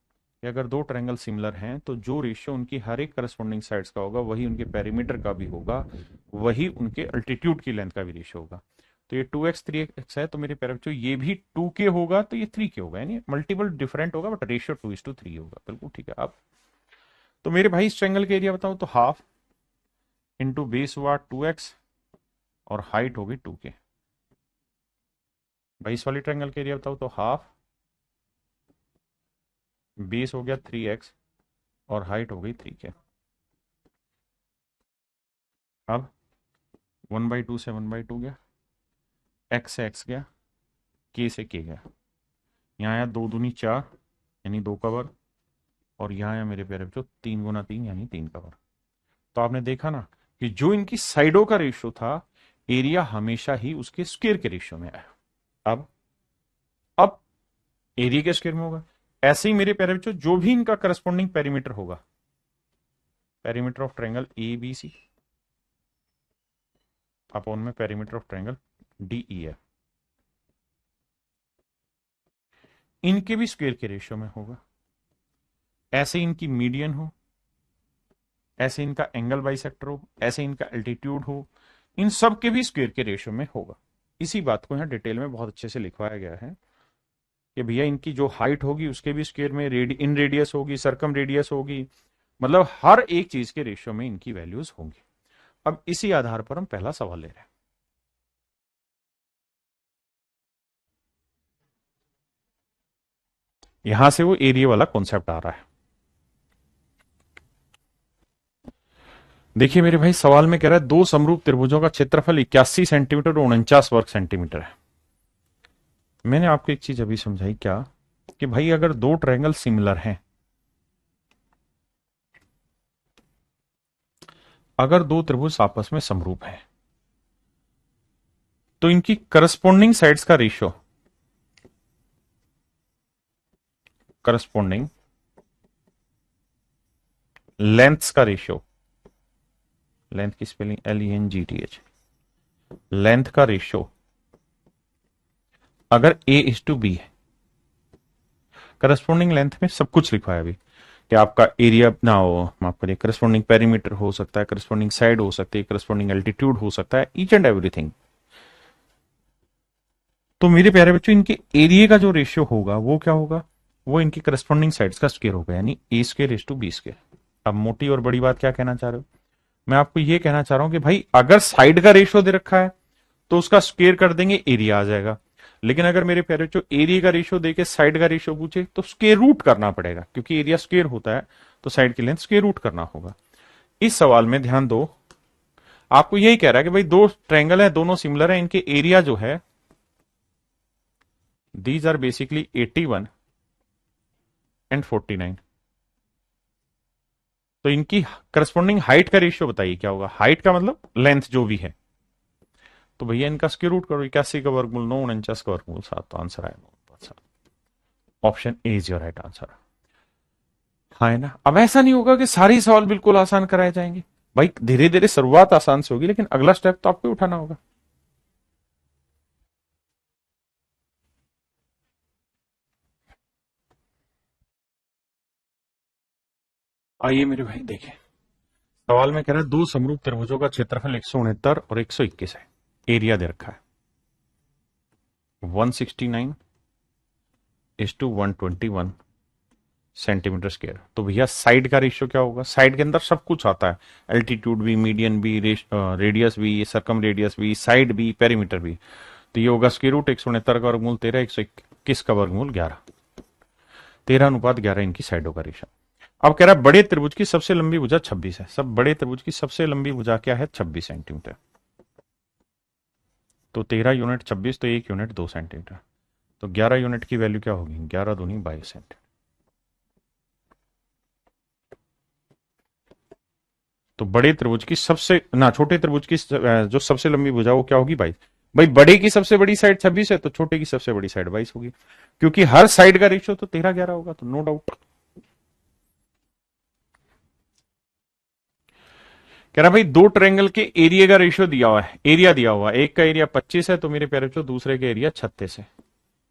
कि अगर दो ट्रायंगल सिमिलर हैं तो जो रेशियो उनकी हर एक करस्पॉन्डिंग साइड्स का होगा वही उनके पेरीमीटर का भी होगा, वही उनके अल्टीट्यूड की लेंथ का भी रेशियो होगा। तो ये 2x 3x है तो मेरे पैरामीटर ये भी 2k होगा तो ये 3k होगा, यानी मल्टीपल डिफरेंट होगा बट रेशियो 2:3 होगा। बिल्कुल ठीक है। अब तो मेरे भाई इस ट्रायंगल के एरिया बताओ तो हाफ इंटू बेस हुआ 2x और हाइट होगी 2k। भाई इस वाली ट्रायंगल के एरिया बताओ तो हाफ बेस हो गया 3x और हाइट हो गई 3k। अब 1/2 से 1/2 गया, x से x गया, k से k गया, यहाँ आया 2×2 4 यानी 2 का वर्ग, और यहाँ आया मेरे प्यारे बच्चों 3×3 यानी 3 का वर्ग। तो आपने देखा ना कि जो इनकी साइडों का रेशियो था, एरिया हमेशा ही उसके स्क्वायर के रेशियो में आया। अब एरिया के स्क्वायर में होगा। ऐसे ही मेरे प्यारे बच्चों जो भी इनका करस्पॉन्डिंग पेरीमीटर होगा, perimeter of triangle A B C upon में perimeter of triangle D E F, इनके भी स्क्वायर के रेशियो में होगा। ऐसे इनकी मीडियन हो, ऐसे इनका एंगल बाइसेक्टर हो, ऐसे इनका एल्टीट्यूड हो, इन सब के भी स्क्वायर के रेशियो में होगा। इसी बात को यहां डिटेल में बहुत अच्छे से लिखवाया गया है कि भैया इनकी जो हाइट होगी उसके भी स्क्वायर में, इन रेडियस होगी, सरकम रेडियस होगी, मतलब हर एक चीज के रेशियो में इनकी वैल्यूज होंगी। अब इसी आधार पर हम पहला सवाल ले रहे हैं। यहां से वो एरिया वाला कॉन्सेप्ट आ रहा है। देखिए मेरे भाई सवाल में कह रहा है दो समरूप त्रिभुजों का क्षेत्रफल 81 सेंटीमीटर और 49 वर्ग सेंटीमीटर है। मैंने आपको एक चीज अभी समझाई क्या, कि भाई अगर दो ट्रायंगल सिमिलर हैं, अगर दो त्रिभुज आपस में समरूप हैं, तो इनकी करस्पॉन्डिंग साइड्स का रेशियो, करस्पॉन्डिंग लेंथ्स का रेशियो, लेंथ की स्पेलिंग LENGTH, लेंथ का रेशियो अगर A:B है, करस्पॉन्डिंग लेंथ में सब कुछ लिखा है अभी कि आपका एरिया ना हो, माफ करिए, करस्पॉन्डिंग पेरीमीटर हो सकता है, करस्पॉन्डिंग साइड हो सकती है, करस्पॉन्डिंग एल्टीट्यूड हो सकता है, ईच एंड एवरीथिंग। तो मेरे प्यारे बच्चों इनके एरिया का जो रेशियो होगा वो क्या होगा, वो इनकी करस्पॉन्डिंग साइड्स का स्क्वायर होगा, यानी A²:B²। अब मोटी और बड़ी बात क्या कहना चाह रहे हो, मैं आपको ये कहना चाह रहा हूं कि भाई अगर साइड का रेशियो दे रखा है तो उसका स्क्वायर कर देंगे, एरिया आ जाएगा। लेकिन अगर मेरे प्यारे बच्चों एरिया का रेशियो देके साइड का रेशियो पूछे तो स्क्वायर रूट करना पड़ेगा, क्योंकि एरिया स्क्वायर होता है तो साइड की लेंथ स्क्वायर रूट करना होगा। इस सवाल में ध्यान दो, आपको यही कह रहा है कि भाई दो ट्रायंगल है, दोनों सिमिलर है, इनके एरिया जो है दीज आर बेसिकली 81 एंड 49। तो इनकी करस्पॉन्डिंग हाइट का रेशियो बताइए क्या होगा, हाइट का मतलब लेंथ जो भी है। तो भैया इनका स्क्वायर रूट करो, 81 का वर्गमूल 9, 49 का वर्गमूल 7, तो आंसर आएगा option A is your right answer. हाँ है ना। अब ऐसा नहीं होगा कि सारे सवाल बिल्कुल आसान कराए जाएंगे, भाई धीरे धीरे शुरुआत आसान से होगी, लेकिन अगला स्टेप तो आपको उठाना होगा। आइए मेरे भाई देखें, सवाल में कह रहा है दो समरूप त्रिभुजों का क्षेत्रफल 169 और 121 है, एरिया दे रखा है 169:121 सेंटीमीटर स्क्वायर। तो भैया साइड का रेशियो क्या होगा, साइड के अंदर सब कुछ आता है, एल्टीट्यूड भी, मीडियन भी, रेडियस भी, सरकम रेडियस भी, साइड भी, पेरीमीटर भी। तो ये होगा स्क्वायर रूट 169 का वर्गमूल 13, 121 का वर्गमूल 11, 13:11 इनकी साइडों का रेशियो। अब कह रहा है बड़े त्रिभुज की सबसे लंबी भुजा 26 है, सब बड़े त्रिभुज की सबसे लंबी भुजा क्या है 26 सेंटीमीटर। तो 13 यूनिट 26, तो 1 यूनिट 2 सेंटीमीटर, तो 11 यूनिट की वैल्यू क्या होगी, 11 दूनी 22 सेंटीमीटर। तो बड़े त्रिभुज की सबसे ना छोटे त्रिभुज की जो सबसे लंबी भुजा वो क्या होगी 22। भाई बड़े की सबसे बड़ी साइड 26 है तो छोटे की सबसे बड़ी साइड 22 होगी, क्योंकि हर साइड का रेशियो तो 13-11 होगा, तो नो डाउट। कह रहा भाई दो ट्रायंगल के एरिया का रेशियो दिया हुआ है, एरिया दिया हुआ है, एक का एरिया 25 है तो मेरे प्यारे बच्चों दूसरे का एरिया 36 है।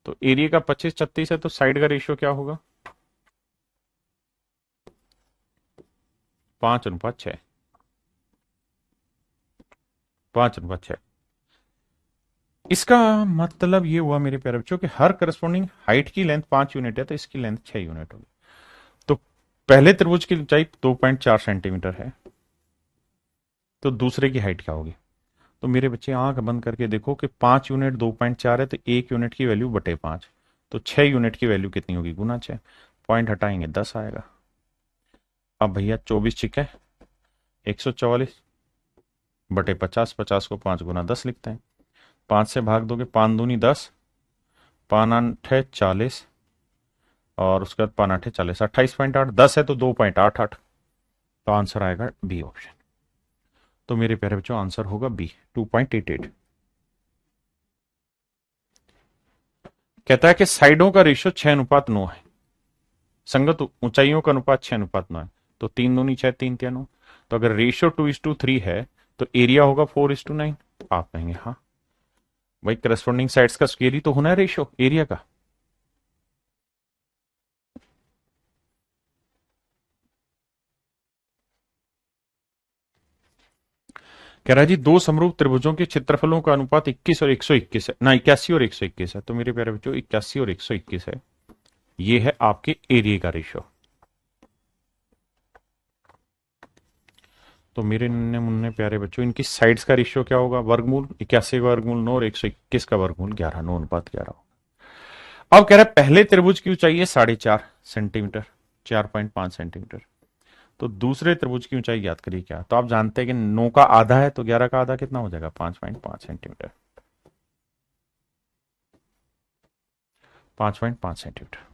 तो एरिया का 25-36 है तो साइड का रेशियो क्या होगा? 5:6। 5:6। इसका मतलब ये हुआ मेरे प्यारे बच्चों कि हर करस्पॉन्डिंग हाइट की लेंथ 5 यूनिट है तो इसकी लेंथ 6 यूनिट होगी। तो पहले त्रिभुज की ऊंचाई 2.4 सेंटीमीटर है, तो दूसरे की हाइट क्या होगी? तो मेरे बच्चे आंख बंद करके देखो कि 5 यूनिट 2.4 है तो 1 यूनिट की वैल्यू बटे 5, तो 6 यूनिट की वैल्यू कितनी होगी? गुना 6। पॉइंट हटाएंगे 10 आएगा। अब भैया 24 छिके 144 बटे 50, 50 को 5 × 10 लिखते हैं। 5 से भाग दोगे 5 दूनी 10, 5×8 = 40 और उसके बाद 5×8 = 40, 28.8, 10 है तो 2.88, तो आंसर आएगा बी ऑप्शन। तो मेरे प्यारे बच्चों आंसर होगा बी 2.88। कहता है कि साइडों का रेशियो 6:9 है, संगत ऊंचाइयों का अनुपात 6:9 है, तो 3 दूनी 6, 3 × 9। तो अगर रेशियो 2:3 है तो एरिया होगा 4:9। आप कहेंगे हाँ भाई करस्पॉन्डिंग साइड्स का स्क्वायर ही तो होना है रेशियो एरिया का। कह रहा है जी दो समरूप त्रिभुजों के क्षेत्रफलों का अनुपात 21 और 121 है ना, 81 और 121 है, तो मेरे प्यारे बच्चों 81 और 121 है, ये है आपके एरिया का रेशियो। तो मेरे नन्हे मुन्ने प्यारे बच्चों इनकी साइड्स का रेशियो क्या होगा? वर्गमूल 81 का वर्गमूल 9 और 121 का वर्गमूल 11, 9:11। अब कह रहा है पहले त्रिभुज की ऊंचाई है 4.5 सेंटीमीटर, 4.5 सेंटीमीटर, तो दूसरे त्रिभुज की ऊंचाई याद करिए क्या? तो आप जानते हैं कि 9 का आधा है तो 11 का आधा कितना हो जाएगा? 5.5 सेंटीमीटर। 5.5 सेंटीमीटर।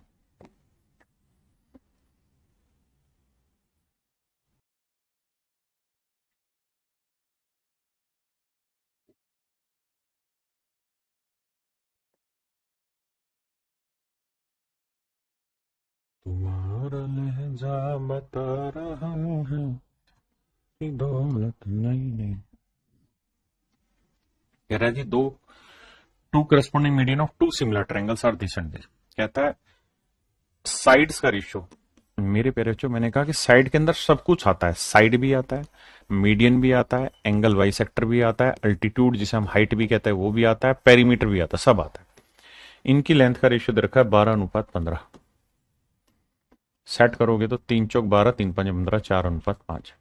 तुम्हारा लहजा बता रहा है कि दौलत नहीं नहीं। कह रहा है जी दो two corresponding median of two similar triangles are descended. कहता है साइड्स का रेशियो। मेरे प्यारे बच्चों मैंने कहा कि साइड के अंदर सब कुछ आता है, साइड भी आता है, मीडियन भी आता है, एंगल वाई सेक्टर भी आता है, अल्टीट्यूड जिसे हम हाइट भी कहते हैं वो भी आता है, पेरीमीटर भी आता है, सब आता है। इनकी लेंथ का रेशियो दे रखा है 12:15। सेट करोगे तो 3×4 = 12, 3×5 = 15, 4:5।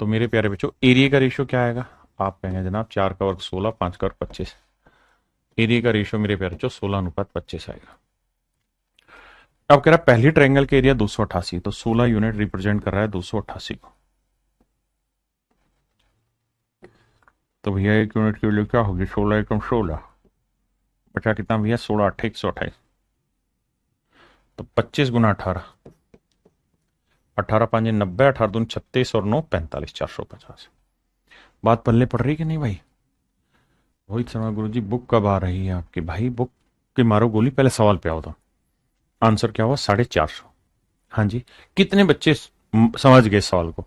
तो मेरे प्यारे बच्चों एरिया का रेशियो क्या आएगा? आप कहेंगे जनाब 4 का वर्ग 16, 5 का वर्ग 25। एरिया का रेशियो मेरे प्यारे बच्चों 16:25 आएगा। अब कह रहा है पहली ट्रायंगल के एरिया 288, तो 16 यूनिट रिप्रेजेंट कर रहा है 288 को। तो भैया 1 यूनिट की वैल्यू क्या होगी? 16 × 16 बचा कितना भैया? 16×8 = 128, तो 25 × 18, 18×5 = 90, 18×2 = 36 और 9 = 45, 450। बात पल्ले पड़ रही कि नहीं भाई? रोहित शर्मा गुरु जी बुक कब आ रही है आपकी? भाई बुक की मारो गोली, पहले सवाल पे आओ। तो आंसर क्या हुआ? 450। हाँ जी, कितने बच्चे समझ गए सवाल को?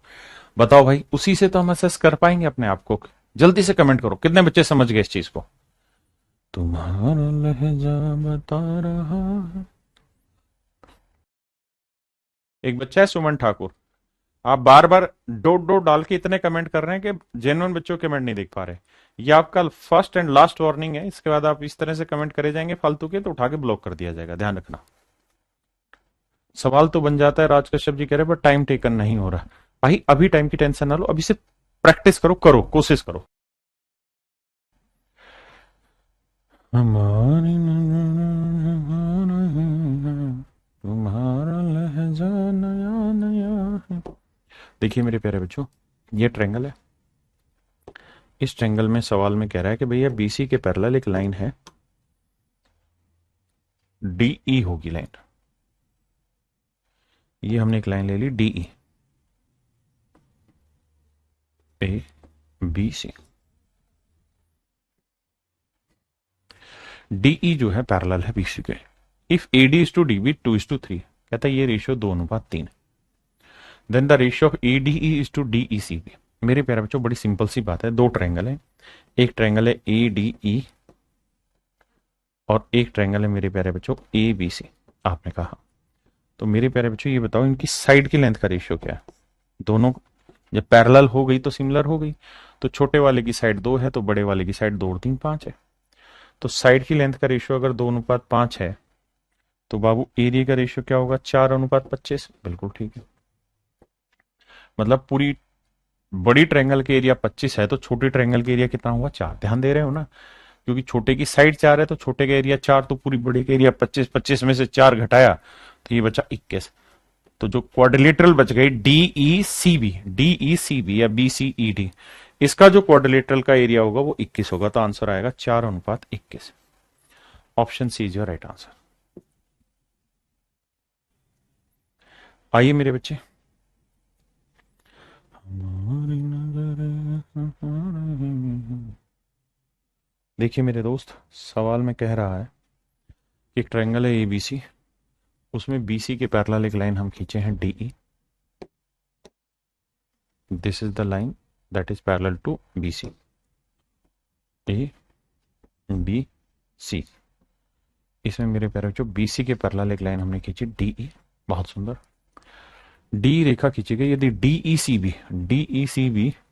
बताओ भाई, उसी से तो हम असेस कर पाएंगे अपने आप को। जल्दी से कमेंट करो कितने बच्चे समझ गए इस चीज को। तुम्हारा लहजा बता रहा है। एक बच्चा है सुमन ठाकुर, आप बार बार डोट डोट डाल के इतने कमेंट कर रहे हैं कि जेन्युइन बच्चों के कमेंट नहीं देख पा रहे। ये आपका फर्स्ट एंड लास्ट वार्निंग है, इसके बाद आप इस तरह से कमेंट करे जाएंगे फालतू के तो उठा के ब्लॉक कर दिया जाएगा, ध्यान रखना। सवाल तो बन जाता है, राज कश्यप जी कह रहे, बट टाइम टेकन नहीं हो रहा। भाई अभी टाइम की टेंशन ना लो, अभी से प्रैक्टिस करो, करो कोशिश करो। हमारी तुम्हारा लहजा नया नया है। देखिए मेरे प्यारे बच्चों, ये ट्रायंगल है, इस ट्रायंगल में सवाल में कह रहा है कि भैया बीसी के पैरेलल एक लाइन है, डीई होगी लाइन। ये हमने एक लाइन ले ली DE, A B C. DE जो है पैरेलल है बीसी के। If AD is to DB 2:3, कहता है ये ratio 2:3। Then the ratio of ADE is to DECB. मेरे प्यारे बच्चों बड़ी सिंपल सी बात है, दो ट्रायंगल है, एक ट्रायंगल है एडीई और एक ट्रायंगल है मेरे प्यारे बच्चों एबीसी। आपने कहा तो मेरे प्यारे बच्चों ये बताओ इनकी साइड की लेंथ का रेशियो क्या है। दोनों जब पैरेलल हो गई तो सिमिलर हो गई, तो छोटे वाले की साइड 2 है तो बड़े वाले की साइड 2 और 3 5 है। तो साइड की लेंथ का रेशियो अगर 2:5 है तो बाबू एरिया का रेशियो क्या होगा 4:25। बिल्कुल ठीक है, मतलब पूरी बड़ी ट्रायंगल के एरिया 25 है तो छोटी ट्रायंगल के एरिया कितना होगा 4। ध्यान दे रहे हो ना, क्योंकि छोटे की साइड 4 है तो छोटे का एरिया 4, तो पूरी बड़ी का एरिया 25, 25 में से 4 घटाया तो ये बचा 21। तो जो क्वाड्रिलेटरल बच गई डीईसीबी या बीसीईडी, इसका जो क्वाड्रिलेटरल का एरिया होगा वो 21 होगा। तो आंसर आएगा 4:21। Option C is your right answer. आइए मेरे बच्चे, देखिए मेरे दोस्त, सवाल में कह रहा है कि एक ट्रायंगल है एबीसी, उसमें बीसी के पैरेलल एक लाइन हम खींचे हैं DE. This is the line that is parallel to BC, A B C. इसमें मेरे प्यारे बच्चों बीसी के पैरेलल एक लाइन हमने खींची डीई, बहुत सुंदर। डी रेखा खींची गई। यदि डीईसीबी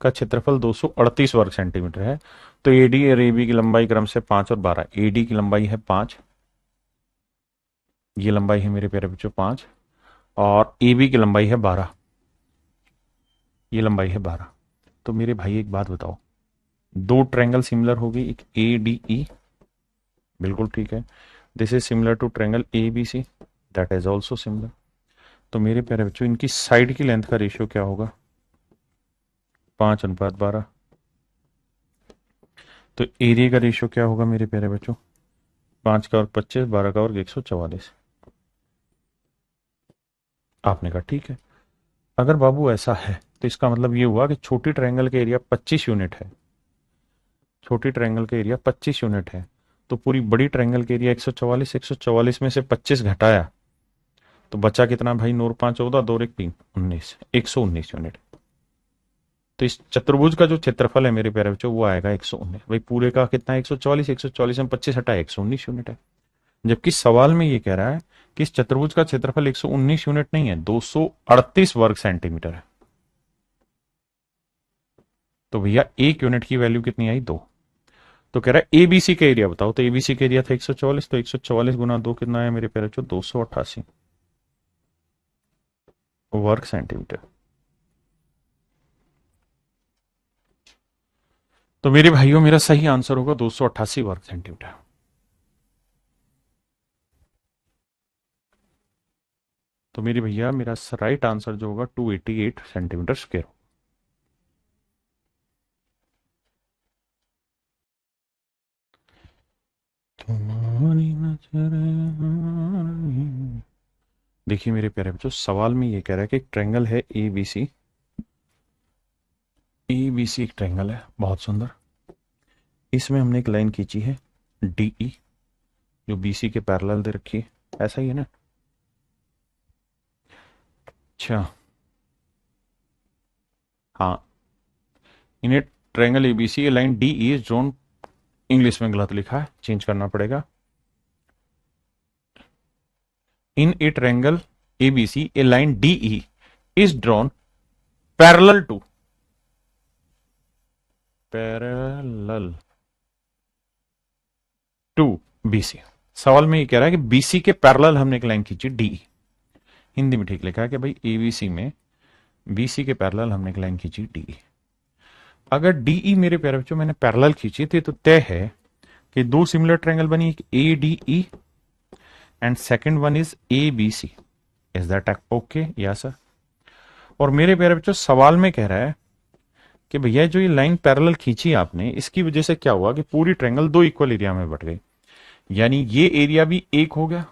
का क्षेत्रफल 238 वर्ग सेंटीमीटर है तो एडी और एबी की लंबाई क्रम से 5 और 12। एडी की लंबाई है 5, ये लंबाई है मेरे प्यारे बच्चों 5, और एबी की लंबाई है 12, ये लंबाई है 12। तो मेरे भाई एक बात बताओ, दो ट्रायंगल सिमिलर हो गई, एक ए डी ई, बिल्कुल ठीक है। This is similar to triangle A B C, that is also similar. तो मेरे प्यारे बच्चों इनकी साइड की लेंथ का रेशियो क्या होगा 5:12। तो एरिया का रेशियो क्या होगा मेरे प्यारे बच्चों 5 का वर्ग 25, 12 का वर्ग 144। आपने कहा ठीक है। अगर बाबू ऐसा है तो इसका मतलब ये हुआ कि छोटी ट्रायंगल का एरिया 25 यूनिट है, छोटी ट्रायंगल का एरिया 25 यूनिट है, तो पूरी बड़ी ट्रायंगल का एरिया 144। 144 में से 25 घटाया तो बचा कितना भाई, 9 और 5 14, 2 और 1 3, 19, 119 यूनिट। तो इस चतुर्भुज का जो क्षेत्रफल है मेरे प्यारे बच्चों वो आएगा 119। भाई पूरे का कितना है 144, 144 में 25 हटाए 119 यूनिट है। जबकि सवाल में ये कह रहा है कि इस चतुर्भुज का क्षेत्रफल 119 यूनिट नहीं है, 238 वर्ग सेंटीमीटर है। तो भैया एक यूनिट की वैल्यू कितनी आई 2। तो कह रहा है एबीसी का एरिया बताओ, तो एबीसी का एरिया था 144, तो 144 गुना 2 कितना है मेरे प्यारे बच्चों 288 वर्ग सेंटीमीटर। तो मेरे भाइयों मेरा सही आंसर होगा 288 वर्ग सेंटीमीटर। तो मेरे भैया मेरा राइट आंसर जो होगा 288 सेंटीमीटर स्क्वायर। तुम्हारी नजर, देखिए मेरे प्यारे बच्चों सवाल में ये कह रहा है कि एक ट्रायंगल है ए बी सी, ए बी सी एक ट्रायंगल है बहुत सुंदर। इसमें हमने एक लाइन खींची है डीई जो बीसी के पैरेलल दे रखी है, ऐसा ही है ना। अच्छा हाँ, in a triangle ABC a line DE is drawn, English में गलत लिखा है, चेंज करना पड़ेगा। In a triangle ABC a line DE is drawn parallel to, parallel to BC. सवाल में ये कह रहा है कि बीसी के पैरेलल हमने एक लाइन खींची डीई, हिंदी में ठीक लिखा है कि भाई एबीसी में बीसी के पैरेलल हमने एक लाइन खींची डीई। अगर डीई मेरे प्यारे बच्चों मैंने पैरेलल खींची थी तो तय है कि दो सिमिलर ट्रायंगल बनी, एक A D E and second one is A B C. Is that okay? Yes sir. और मेरे प्यारे बच्चों सवाल में कह रहा है कि भैया जो ये लाइन पैरेलल खींची आपने इसकी वजह से क्या हुआ कि पूरी ट्रायंगल दो इक्वल एरिया में बट गई, यानी ये एरिया भी एक हो गया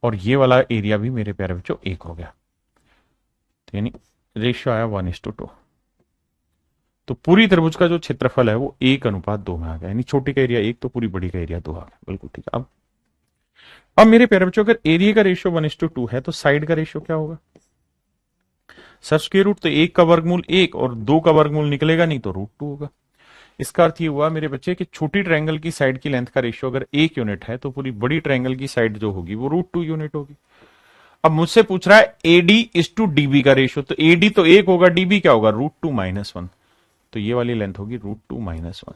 और ये वाला एरिया भी मेरे प्यारे बच्चों एक हो गया। तो यानी रेशियो आया 1:2। तो पूरी त्रिभुज का जो क्षेत्रफल है वो 1:2 में आ गया, यानी छोटी का एरिया 1 तो पूरी बड़ी का एरिया 2 आ गया। बिल्कुल ठीक है। अब मेरे प्यारे बच्चों, अगर एरिया का रेशियो 1:2 है तो साइड का रेशियो क्या होगा सर? स्क्वायर रूट तो 1 का वर्गमूल 1 और 2 का वर्गमूल निकलेगा नहीं तो √2 होगा। इसका अर्थ ये हुआ मेरे बच्चे कि छोटी ट्रायंगल की साइड की लेंथ का रेशियो अगर 1 यूनिट है तो पूरी बड़ी ट्रायंगल की साइड जो होगी वो √2 यूनिट होगी। अब मुझसे पूछ रहा है AD/DB का रेशियो, तो AD तो 1 होगा, DB क्या होगा? √2 - 1, तो ये वाली लेंथ होगी √2 - 1।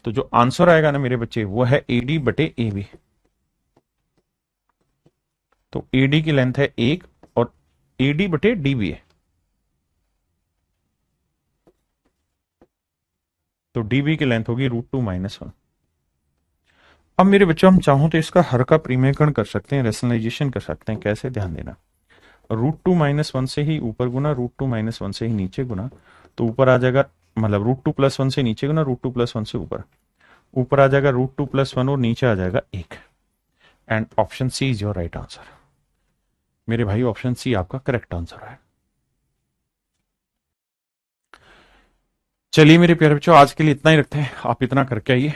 तो जो आंसर आएगा ना मेरे बच्चे वो है AD/AB। तो AD की लेंथ है 1 और AD/DB है, तो DB की लेंथ होगी √2 - 1। अब मेरे बच्चों हम चाहूं तो इसका हर का परिमेयकरण कर सकते हैं, रेशनलाइजेशन कर सकते हैं। कैसे? ध्यान देना, √2 - 1 से ही ऊपर गुना, √2 - 1 से ही नीचे गुना, तो ऊपर आ जाएगा, मतलब √2 + 1 से नीचे गुना, √2 + 1 से ऊपर, ऊपर आ जाएगा √2 + 1 और नीचे आ जाएगा 1। And option C is your right answer. मेरे भाई ऑप्शन सी आपका करेक्ट आंसर है। चलिए मेरे प्यारे बच्चों, आज के लिए इतना ही रखते हैं, आप इतना करके आइए।